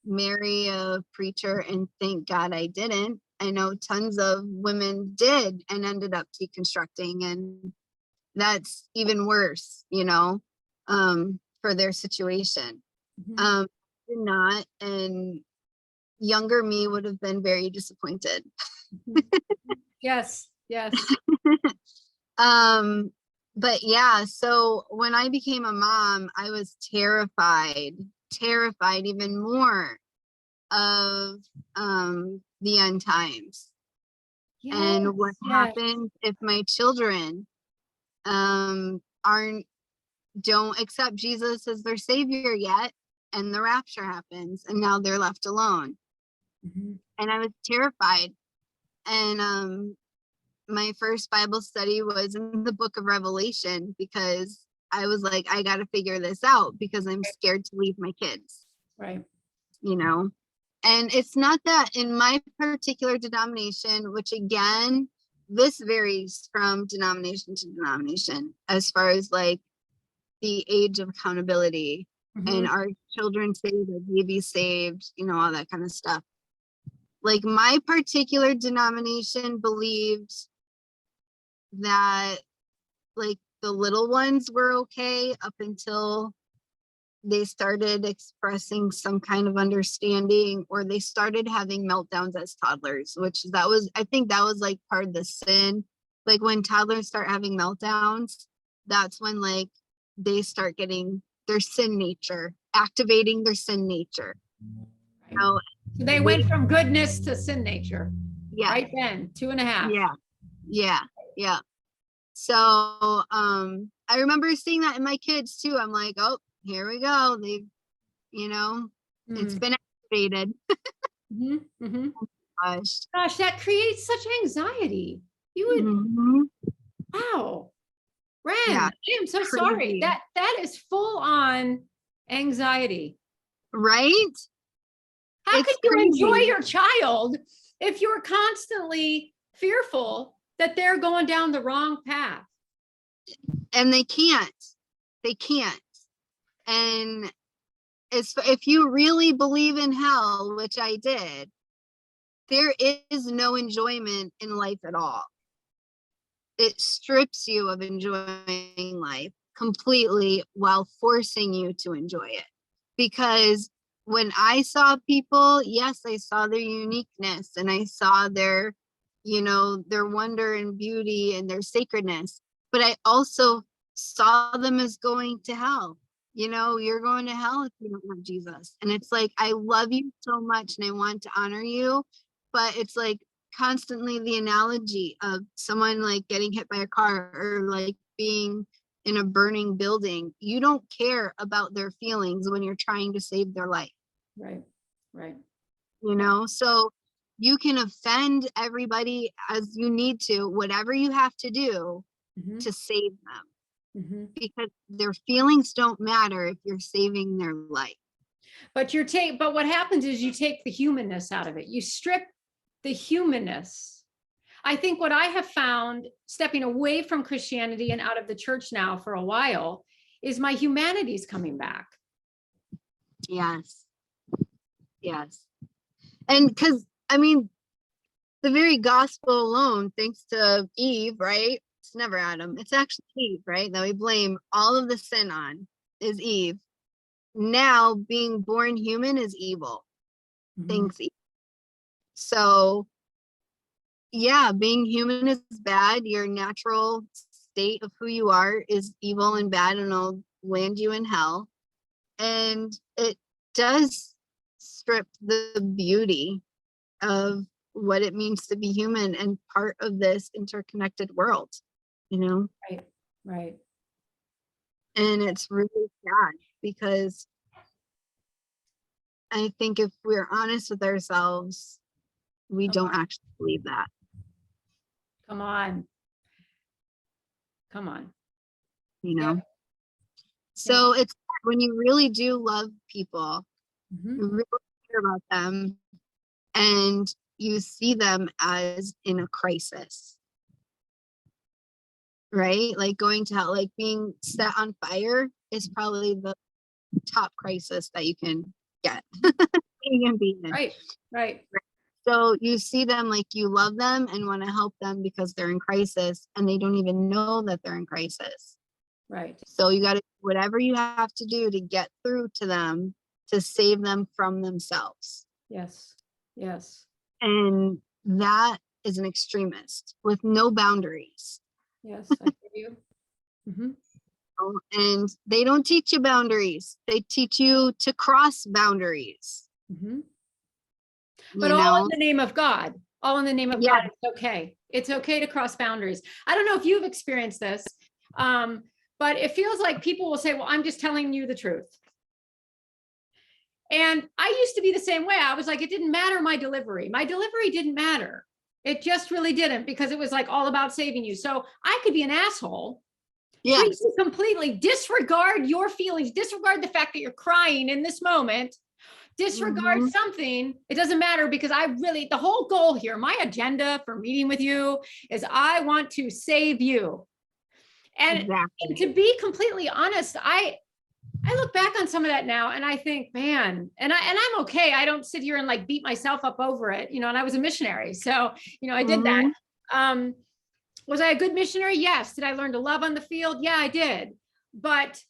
marry a preacher, and thank God I didn't. I know tons of women did and ended up deconstructing, and that's even worse, you know, for their situation. Mhm. Did not, and younger me would have been very disappointed. Mhm. Yes. Yes. um, but yeah, so when I became a mom, I was terrified even more of the end times, Yes. and what Yes. happens if my children aren't don't accept Jesus as their savior yet, and the rapture happens, and now they're left alone. Mhm. And I was terrified. And my first Bible study was in the book of Revelation, because I was like, I got to figure this out, because I'm scared to leave my kids, Right. you know. And it's not that in my particular denomination, which again, this varies from denomination to denomination as far as like the age of accountability, and Mhm. are children saved, are babies saved, you know, all that kind of stuff. Like, my particular denomination believed that, like, the little ones were okay up until they started expressing some kind of understanding, or they started having meltdowns as toddlers, which I think that was like part of the sin. Like when toddlers start having meltdowns, that's when like they start getting their sin nature, activating their sin nature. Right. So they went from goodness to sin nature. Yeah. Right then, 2.5. Yeah. So I remember seeing that in my kids too. I'm like, oh, here we go. They've, it's been activated. Gosh, that creates such anxiety. You would, wow. Wren, Yeah, I am so sorry. That is full on anxiety. Right? How It's could you crazy. enjoy your child if you're constantly fearful that they're going down the wrong path? And they can't. And if you really believe in hell, which I did, there is no enjoyment in life at all. It strips you of enjoying life completely while forcing you to enjoy it. Because when I saw people, yes, I saw their uniqueness and I saw their, their wonder and beauty and their sacredness, but I also saw them as going to hell. You're going to hell if you don't have Jesus. And it's like, I love you so much and I want to honor you, but it's like constantly the analogy of someone like getting hit by a car or like being in a burning building. You don't care about their feelings when you're trying to save their life. Right. So you can offend everybody as you need to, whatever you have to do to save them, because their feelings don't matter if you're saving their life. But what happens is you take the humanness out of it. You strip the humanness. I think what I have found stepping away from Christianity and out of the church now for a while is my humanity's coming back. Yes. And because, the very gospel alone, thanks to Eve, right? It's never Adam. It's actually Eve, right? That we blame all of the sin on is Eve. Now being born human is evil. Thanks, Eve. So yeah, being human is bad. Your natural state of who you are is evil and bad, and it'll land you in hell. And it does strip the beauty of what it means to be human and part of this interconnected world, Right. And it's really sad because I think if we're honest with ourselves, we don't actually believe that. Come on. So it's when you really do love people, you really care about them, and you see them as in a crisis, right? Like going to hell, like being set on fire is probably the top crisis that you can get. Right. So you see them like you love them and want to help them because they're in crisis and they don't even know that they're in crisis. Right. So you got to do whatever you have to do to get through to them to save them from themselves. Yes. And that is an extremist with no boundaries. Yes, I hear you. And they don't teach you boundaries. They teach you to cross boundaries. But all in the name of God. All in the name of God. It's okay. It's okay to cross boundaries. I don't know if you've experienced this, but it feels like people will say, well, I'm just telling you the truth. And I used to be the same way. I was like, it didn't matter my delivery. My delivery didn't matter. It just really didn't, because it was like all about saving you. So I could be an asshole. Treat you completely, disregard your feelings, disregard the fact that you're crying in this moment, disregard something. It doesn't matter, because the whole goal here, my agenda for meeting with you is I want to save you. And to be completely honest, I look back on some of that now and I think, man, and I'm okay. I don't sit here and like beat myself up over it, and I was a missionary. So, I did that. Was I a good missionary? Yes. Did I learn to love on the field? Yeah, I did. But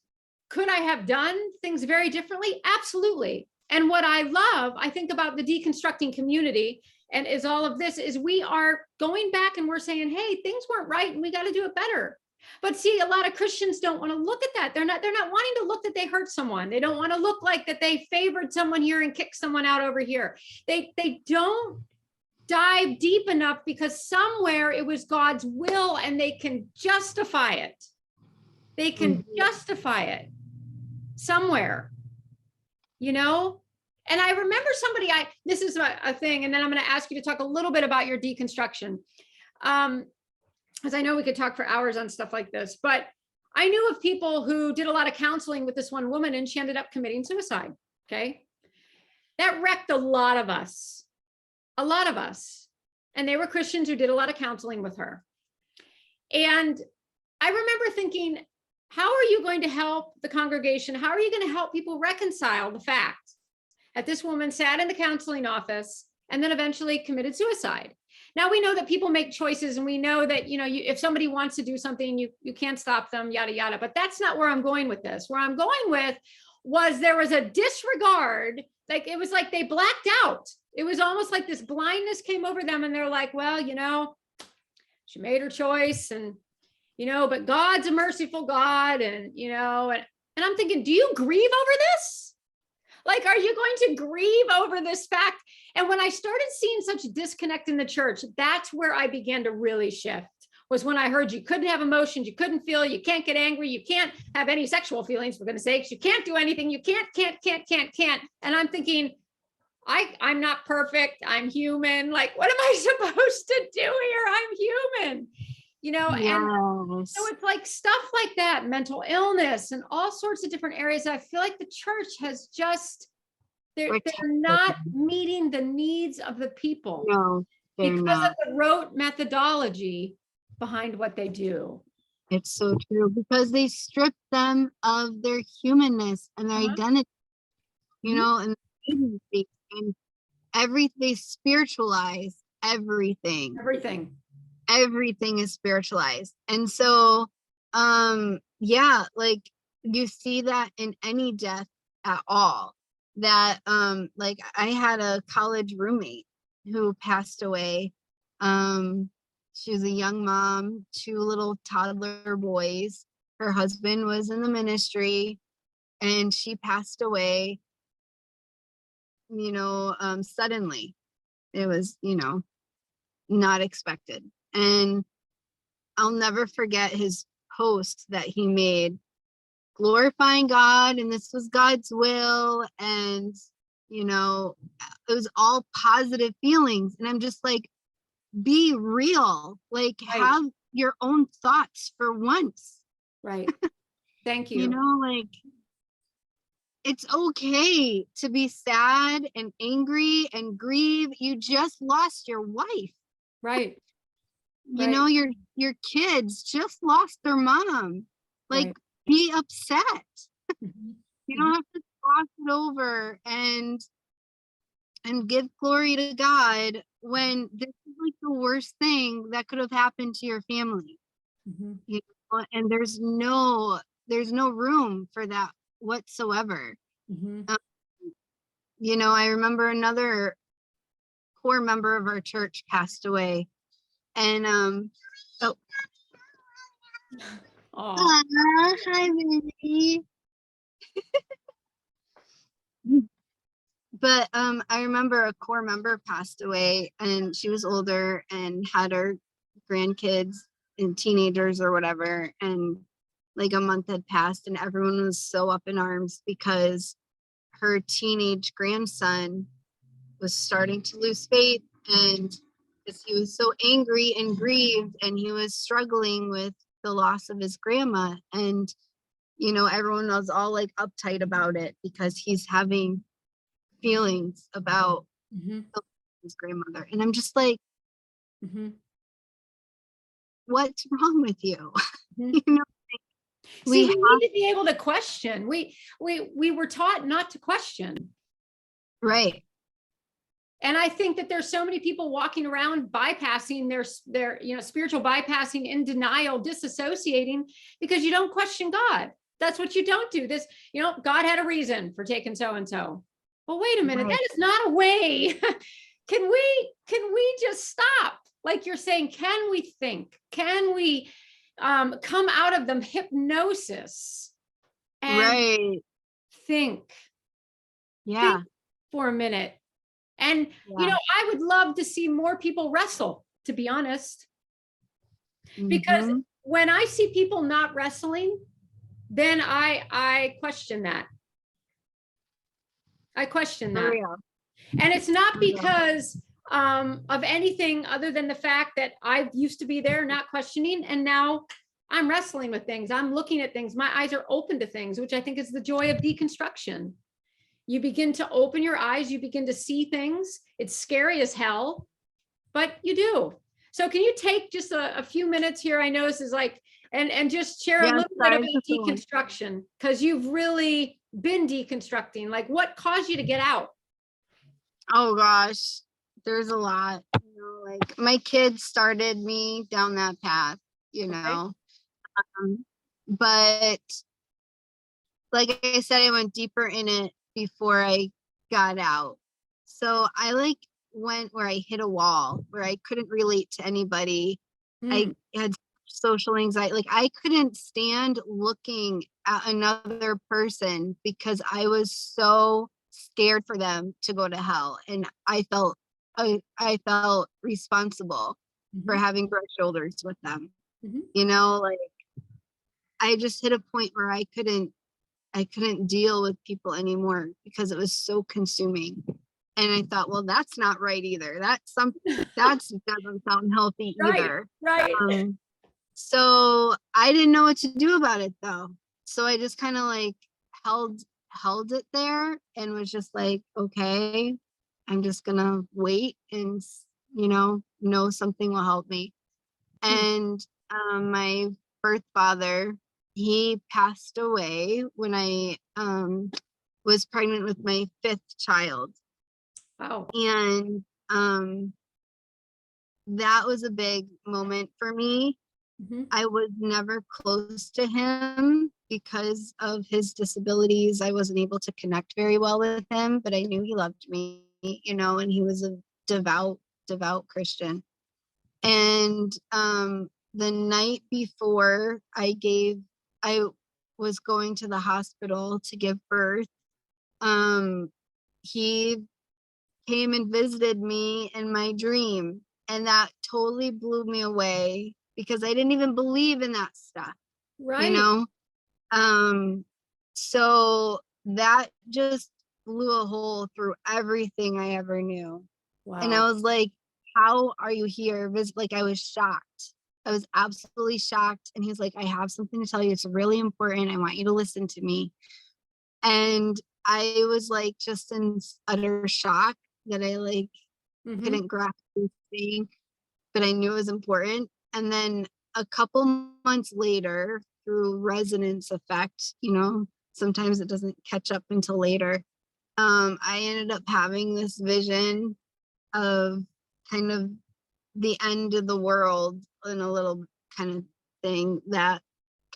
Could I have done things very differently? Absolutely. And what I love, I think about the deconstructing community and is all of this is we are going back and we're saying, hey, things weren't right and we got to do it better. But see, a lot of Christians don't want to look at that. They're not wanting to look that they hurt someone. They don't want to look like that they favored someone here and kicked someone out over here. They don't dive deep enough because somewhere it was God's will and they can justify it. They can justify it somewhere, you know? And I remember somebody, this is a thing, and then I'm going to ask you to talk a little bit about your deconstruction. Because I know we could talk for hours on stuff like this, but I knew of people who did a lot of counseling with this one woman and she ended up committing suicide. Okay. That wrecked a lot of us. And they were Christians who did a lot of counseling with her. And I remember thinking, how are you going to help the congregation? How are you going to help people reconcile the fact that this woman sat in the counseling office and then eventually committed suicide? Now we know that people make choices and we know that, you know, if somebody wants to do something, you can't stop them, yada, yada. But that's not where I'm going with this. Where I'm going with was there was a disregard. Like it was like they blacked out. It was almost like this blindness came over them and they're like, well, you know, she made her choice and, you know, but God's a merciful God. And, you know, and I'm thinking, do you grieve over this? Like, are you going to grieve over this fact? And when I started seeing such disconnect in the church, that's where I began to really shift, was when I heard you couldn't have emotions, you couldn't feel, you can't get angry, you can't have any sexual feelings, for goodness sakes, you can't do anything, you can't. And I'm thinking, I'm not perfect, I'm human. Like, what am I supposed to do here? I'm human, you know? And so it's like stuff like that, mental illness and all sorts of different areas. I feel like the church has just, they're not meeting the needs of the people. No, they're because not. of the rote methodology behind what they do. It's so true, because they strip them of their humanness and their identity, you know, and agency, and they spiritualize everything. Everything is spiritualized. And so, yeah, like you see that in any death at all, that, like I had a college roommate who passed away. She was a young mom, 2 little toddler boys. Her husband was in the ministry and she passed away, you know, suddenly. It was, you know, not expected. And I'll never forget his post that he made, glorifying God, and this was God's will, and you know, it was all positive feelings. And I'm just like, be real, like have your own thoughts for once. Right. Thank you. You know, like it's okay to be sad and angry and grieve. You just lost your wife. Right. You know, your kids just lost their mom. Like, be upset. You don't have to gloss it over and give glory to God when this is like the worst thing that could have happened to your family. You know, and there's no room for that whatsoever. You know, I remember another core member of our church passed away, and hi, baby. But I remember a core member passed away, and she was older and had her grandkids and teenagers or whatever, and like a month had passed and everyone was so up in arms because her teenage grandson was starting to lose faith, and because he was so angry and grieved and he was struggling with the loss of his grandma, and you know, everyone was all like uptight about it because he's having feelings about his grandmother. And I'm just like, what's wrong with you? You know, we need to be able to question. We were taught not to question. Right. And I think that there's so many people walking around bypassing their you know, spiritual bypassing, in denial, disassociating, because you don't question God. That's what you don't do. This, God had a reason for taking so-and-so. Well, wait a minute, Right. that is not a way. Can we just stop? Like you're saying, can we think? Can we come out of the hypnosis and Right. think Yeah. for a minute? And, Yeah. I would love to see more people wrestle, to be honest, because Mhm. when I see people not wrestling, then I question that. I question For that. real. And it's not For real. because of anything other than the fact that I used to be there, not questioning, and now I'm wrestling with things. I'm looking at things. My eyes are open to things, which I think is the joy of deconstruction. You begin to open your eyes, you begin to see things. It's scary as hell, but you do. So can you take just a few minutes here? I know this is like, and just share a Yeah, little bit sorry about for so long. deconstruction, because you've really been deconstructing. Like, what caused you to get out? Oh gosh, there's a lot. Like my kids started me down that path, Okay. But like I said, I went deeper in it before I got out. So I like went where I hit a wall where I couldn't relate to anybody. I had social anxiety. Like I couldn't stand looking at another person because I was so scared for them to go to hell. And I felt responsible for Mhm. having broad shoulders with them. Mhm. Like I just hit a point where I couldn't deal with people anymore because it was so consuming. And I thought, well, that's not right either. That doesn't sound healthy Right, either. right. So I didn't know what to do about it though. So I just kind of like held it there and was just like, okay, I'm just gonna wait and know something will help me. Hmm. And my birth father, he passed away when I was pregnant with my fifth child. Wow. And that was a big moment for me. Mhm. I was never close to him because of his disabilities. I wasn't able to connect very well with him, but I knew he loved me, and he was a devout Christian. And the night before I was going to the hospital to give birth, um, he came and visited me in my dream. And that totally blew me away because I didn't even believe in that stuff, you Right. know? So that just blew a hole through everything I ever knew. And I Wow. was like, how are you here? Like, I was shocked. I was absolutely shocked. And he was like, I have something to tell you. It's really important. I want you to listen to me. And I was like, just in utter shock that I like Mhm. couldn't grasp this thing, but I knew it was important. And then a couple months later, through resonance effect, sometimes it doesn't catch up until later. I ended up having this vision of kind of the end of the world in a little kind of thing, that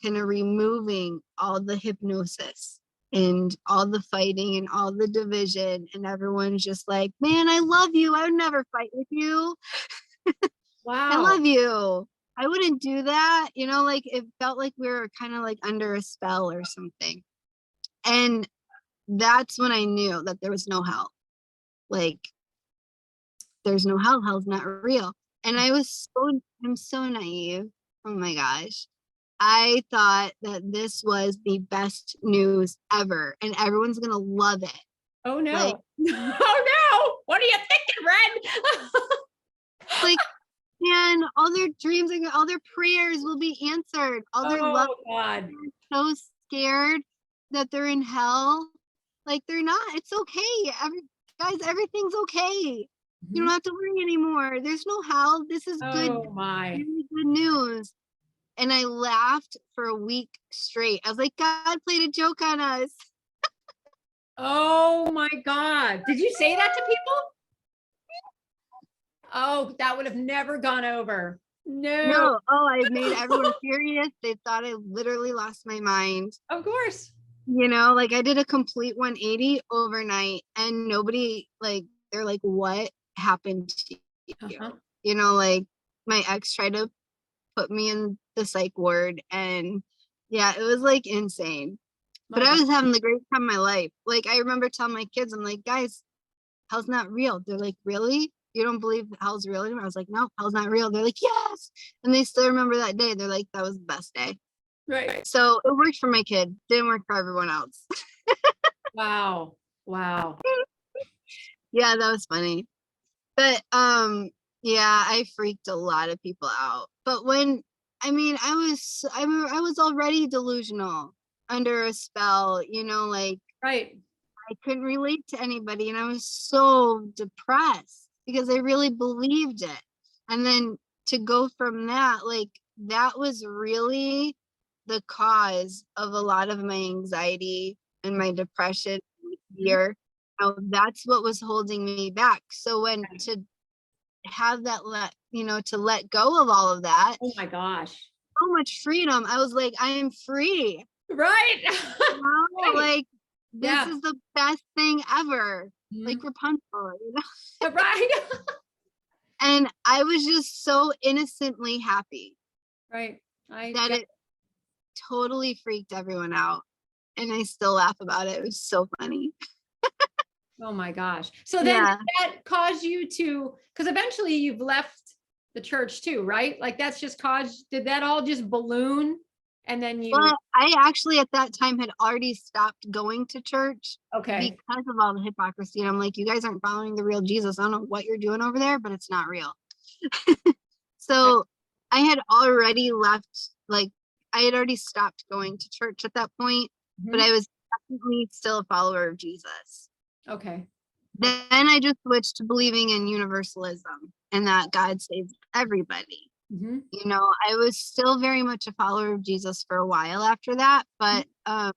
kind of removing all the hypnosis and all the fighting and all the division, and everyone's just like, man, I love you, I would never fight with you, I Wow. love you, I wouldn't do that, like it felt like we were kind of like under a spell or something. And that's when I knew that there was no hell. Like, there's no hell, hell's not real. And I'm so naive. Oh my gosh. I thought that this was the best news ever and everyone's gonna love it. Oh no. Like, Oh no. What are you thinking, Ren? like, man, all their dreams and all their prayers will be answered. All their love Oh God. so scared that they're in hell. Like, they're not. It's okay. Guys, everything's okay. You don't Mhm. have to worry anymore. There's no hell. This is good, Oh my. really good news. And I laughed for a week straight. I was like, God played a joke on us. Oh my God. Did you say that to people? Oh, that would have never gone over. No, No, oh, I made everyone furious. They thought I literally lost my mind. of course. You know, like I did a complete 180 overnight and nobody like they're like, what happened to you? Uh-huh. You know, like my ex tried to put me in the psych ward and yeah, it was like insane. But My I God. was having the great time of my life. Like I remember telling my kids, I'm like, guys, hell's not real. They're like, really? You don't believe hell's real anymore? I was like, no, hell's not real. They're like, yes. And they still remember that day. They're like, that was the best day. Right. So it worked for my kid, didn't work for everyone else. Wow. Wow. Yeah, that was funny. But yeah, I freaked a lot of people out. But when I was already delusional under a spell, you know, like Right. I couldn't relate to anybody and I was so depressed because I really believed it. And then to go from that, like that was really the cause of a lot of my anxiety and my depression, Mhm. fear. That's what was holding me back. So when to have that to let go of all of that, Oh my gosh. so much freedom. I was like, I am free. Right. Right. Like this Yeah. is the best thing ever. Like Mhm. Rapunzel, you know? Right. And I was just so innocently happy Right. I that get. it totally freaked everyone out. And I still laugh about it. It was so funny. Oh my gosh. So then did Yeah. that cause you to, because eventually you've left the church too, right? Like that's just caused, did that all just balloon? And then you, Well, I actually at that time had already stopped going to church okay. because of all the hypocrisy. And I'm like, you guys aren't following the real Jesus. I don't know what you're doing over there, but it's not real. So I had already left, like, I had already stopped going to church at that point, but Mhm. I was definitely still a follower of Jesus. Okay. Okay. Then I just switched to believing in universalism and that God saves everybody. Mhm. You know, I was still very much a follower of Jesus for a while after that, but I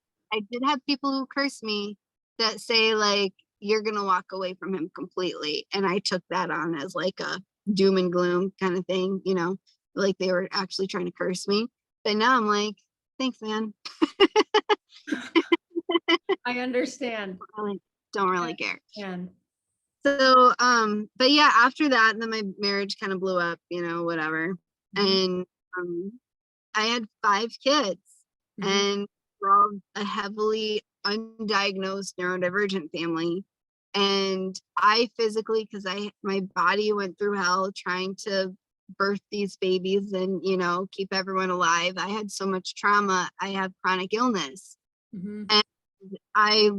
did have people who curse me that say like you're gonna walk away from him completely, and I took that on as like a doom and gloom kind of thing, you know, like they were actually trying to curse me. But now I'm like, thanks, man. I understand. I don't I really care. understand. So, but yeah, after that, then my marriage kind of blew up, you know, whatever. Mhm. And I had 5 kids, Mhm. and we're all a heavily undiagnosed neurodivergent family. And I physically, because my body went through hell trying to birth these babies and, you know, keep everyone alive. I had so much trauma. I have chronic illness. Mhm. And I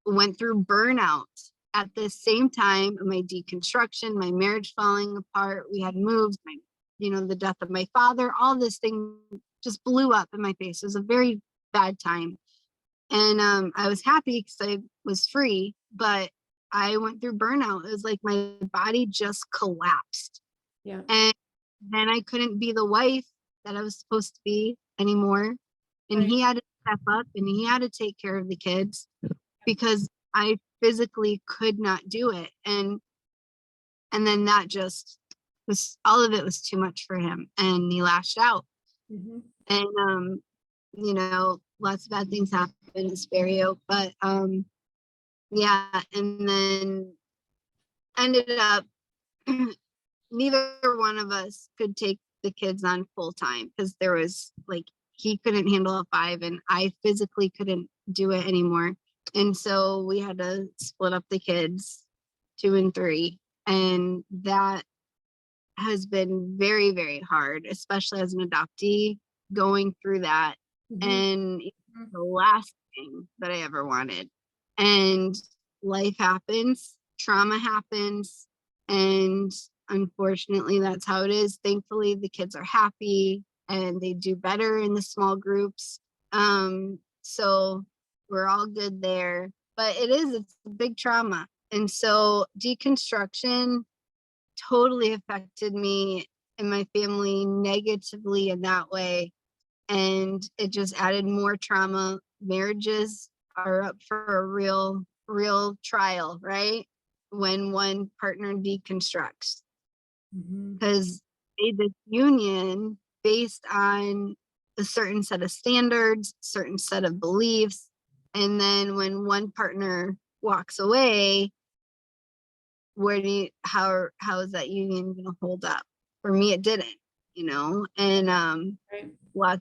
went through burnout at the same time, my deconstruction, my marriage falling apart. We had moved, the death of my father, all this thing just blew up in my face. It was a very bad time. And I was happy because I was free, but I went through burnout. It was like my body just collapsed. Yeah. And then I couldn't be the wife that I was supposed to be anymore. And Right. he had to step up and he had to take care of the kids because I physically could not do it. And then that just was, all of it was too much for him and he lashed out. Mhm. And lots of bad things happen in Sparrow, but yeah, and then ended up neither one of us could take the kids on full time because there was like he couldn't handle a 5 and I physically couldn't do it anymore. And so we had to split up the kids 2 and 3. And that has been very, very hard, especially as an adoptee, going through that. Mhm. And it's Mhm. the last thing that I ever wanted. And life happens, trauma happens, and unfortunately, that's how it is. Thankfully, the kids are happy and they do better in the small groups. So we're all good there. But it's a big trauma. And so deconstruction totally affected me and my family negatively in that way. And it just added more trauma. Marriages are up for a real trial, right? When one partner deconstructs. Mhm. Because made this union based on a certain set of standards, certain set of beliefs. And then when one partner walks away, how is that union going to hold up? For me, it didn't, and Right.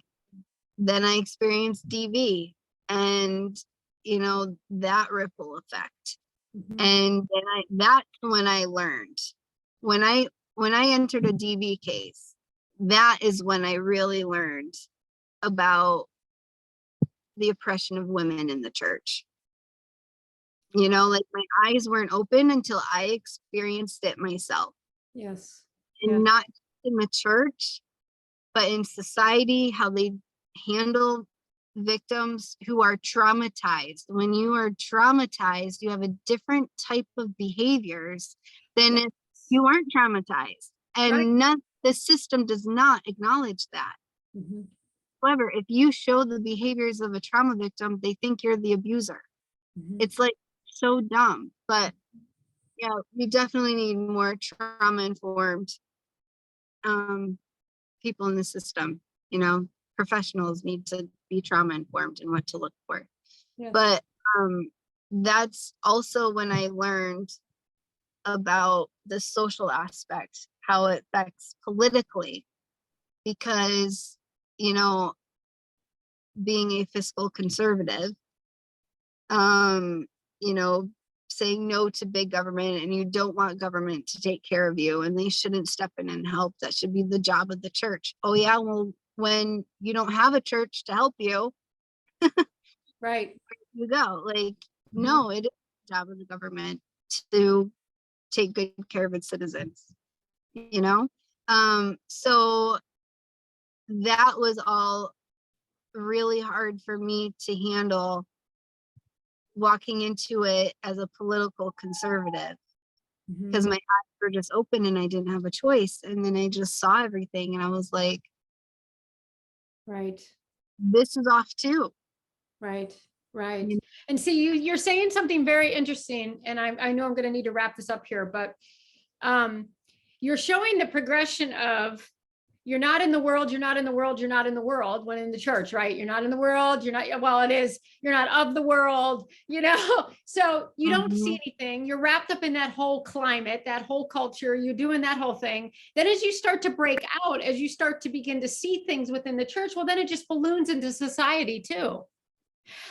then I experienced DV, and that ripple effect. Mhm. And then that's when I learned, when I entered a DV case, that is when I really learned about the oppression of women in the church. Like my eyes weren't open until I experienced it myself. Yes. And not in the church, but in society, how they handle victims who are traumatized. When you are traumatized, you have a different type of behaviors than if you aren't traumatized. Right. And the system does not acknowledge that. Mhm. However, if you show the behaviors of a trauma victim, they think you're the abuser. Mhm. It's like so dumb. But yeah, we definitely need more trauma informed people in the system. Professionals need to be trauma informed and what to look for. Yes. But that's also when I learned about the social aspect, how it affects politically, because being a fiscal conservative, um you know saying no to big government, and you don't want government to take care of you, and they shouldn't step in and help. That should be the job of the church. Oh yeah, well, when you don't have a church to help you, Right. you go. Like, Mhm. no, it is the job of the government to take good care of its citizens. So that was all really hard for me to handle, walking into it as a political conservative, because Mhm. my eyes were just open and I didn't have a choice. And then I just saw everything and I was like, Right. this is off too. Right. Right. You And see, you're saying something very interesting, and I know I'm going to need to wrap this up here, but um, you're showing the progression of you're not in the world, you're not in the world, you're not in the world when in the church, right? You're not in the world, you're not, well, it is, you're not of the world, so you don't see Mhm. anything. You're wrapped up in that whole climate, that whole culture, you're doing that whole thing. Then as you start to break out, as you start to begin to see things within the church, well, then it just balloons into society too.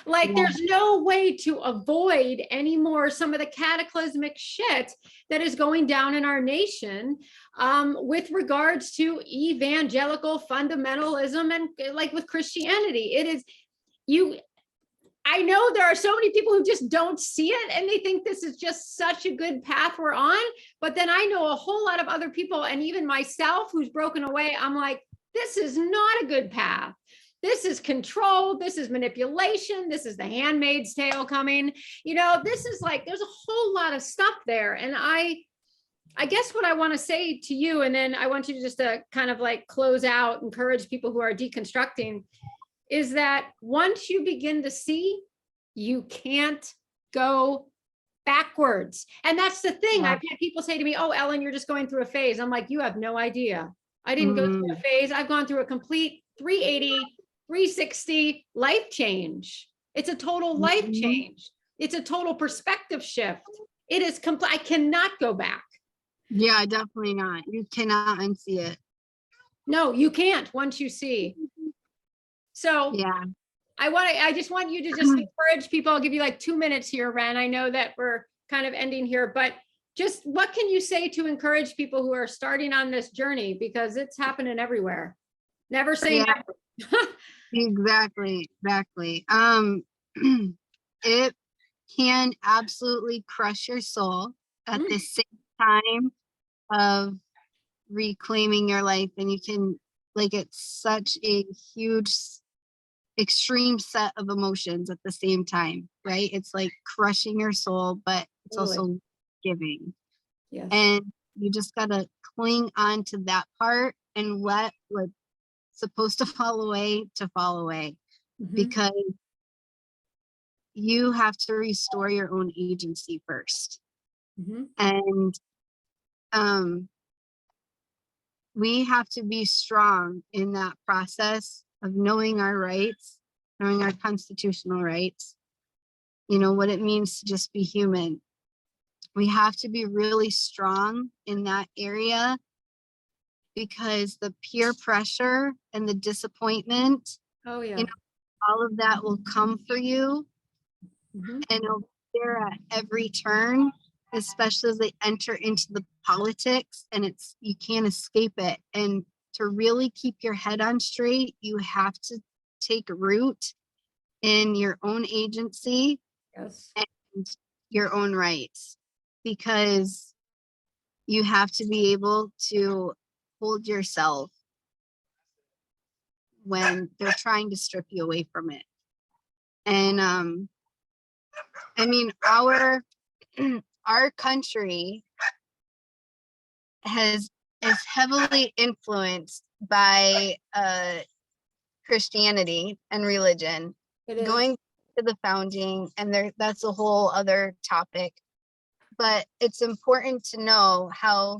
Like Yeah. there's no way to avoid anymore some of the cataclysmic shit that is going down in our nation with regards to evangelical fundamentalism and like with Christianity. It is you. I know there are so many people who just don't see it and they think this is just such a good path we're on. But then I know a whole lot of other people, and even myself who's broken away. I'm like, this is not a good path. This is control. This is manipulation. This is the handmaid's tale coming. This is like, there's a whole lot of stuff there. And I guess what I want to say to you, and then I want you to just kind of like close out, encourage people who are deconstructing, is that once you begin to see, you can't go backwards. And that's the thing. Yeah. I've had people say to me, oh, Ellen, you're just going through a phase. I'm like, you have no idea. I didn't go through a Mhm. phase. I've gone through a complete 380, 360 life change. It's a total life Mhm. change. It's a total perspective shift. It is complete. I cannot go back. Yeah, definitely not. You cannot unsee it. No, you can't once you see. So Yeah. I just want you to just encourage people. I'll give you like 2 minutes here, Wren. I know that we're kind of ending here, but just what can you say to encourage people who are starting on this journey? Because it's happening everywhere. Never say Yeah, never. exactly. It can absolutely crush your soul at the same time of reclaiming your life, and you can, like, it's such a huge extreme set of emotions at the same time, right? It's like crushing your soul, but it's Totally. also giving. Yes. And you just gotta cling on to that part and let what's supposed to fall away Mhm. because you have to restore your own agency first. Mhm. And um we have to be strong in that process of knowing our rights, knowing our constitutional rights, what it means to just be human. We have to be really strong in that area, because the peer pressure and the disappointment, Oh, yeah. all of that will come for you, Mhm. and it'll be there at every turn, especially as they enter into the politics, and you can't escape it. And to really keep your head on straight, you have to take root in your own agency Yes. and your own rights, because you have to be able to hold yourself when they're trying to strip you away from it. And I mean, our country is heavily influenced by Christianity and religion. It is. Going to the founding, and that's a whole other topic. But it's important to know how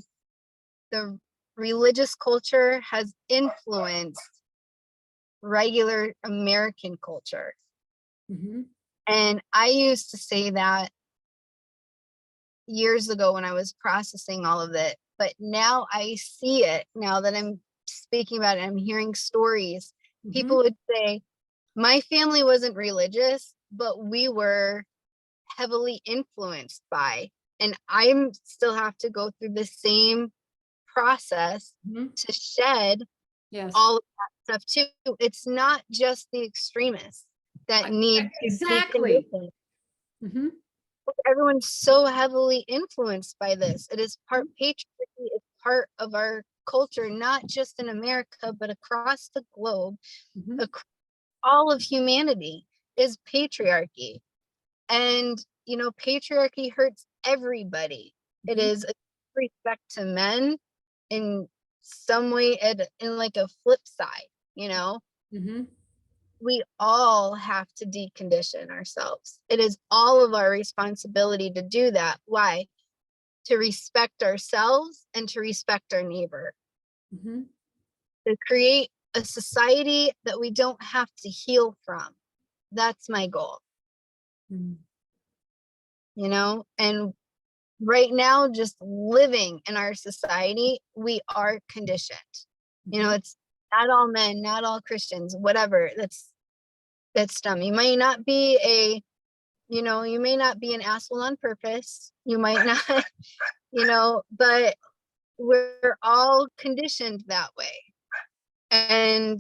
the religious culture has influenced regular American culture. Mhm. And I used to say that years ago when I was processing all of it, but now I see it. Now that I'm speaking about it, I'm hearing stories. Mhm. People would say, my family wasn't religious, but we were heavily influenced by, and I still have to go through the same process Mhm. to shed Yes. all of that stuff too. It's not just the extremists that need to be Exactly. conditioned. Mhm. Everyone's so heavily influenced by this. It is part patriarchy, it's part of our culture, not just in America, but across the globe. Mhm. All of humanity is patriarchy. And, patriarchy hurts everybody. It Mhm. is a respect to men in some way, in like a flip side, Mhm. we all have to decondition ourselves. It is all of our responsibility to do that. Why? To respect ourselves and to respect our neighbor. Mhm. To create a society that we don't have to heal from. That's my goal, Mhm. and right now, just living in our society, we are conditioned. Mhm. It's not all men, not all Christians, whatever. That's dumb. You may not be you may not be an asshole on purpose. You might not, but we're all conditioned that way. And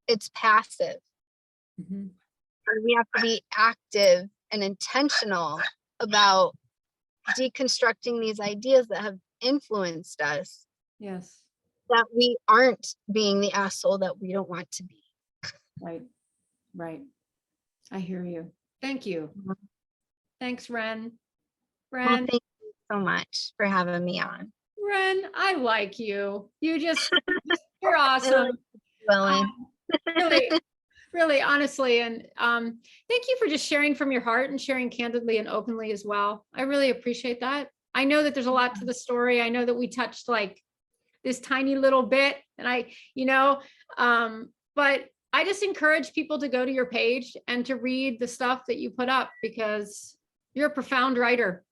it's passive. Mhm. And we have to be active and intentional about deconstructing these ideas that have influenced us, Yes. that we aren't being the asshole that we don't want to be. Right. Right. I hear you. Thank you. Thanks, Wren. Well, Wren, thank you so much for having me on. Wren, I like you. You're I awesome. like Willen. Really, really, honestly. And thank you for just sharing from your heart and sharing candidly and openly as well. I really appreciate that. I know that there's a lot to the story. I know that we touched like this tiny little bit, and but I just encourage people to go to your page and to read the stuff that you put up, because you're a profound writer.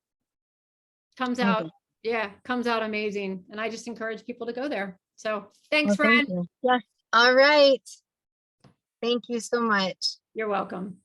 Comes out, Okay. yeah, comes out amazing. And I just encourage people to go there. So thanks, Well, friend. thank you. Yes. All right. Thank you so much. You're welcome.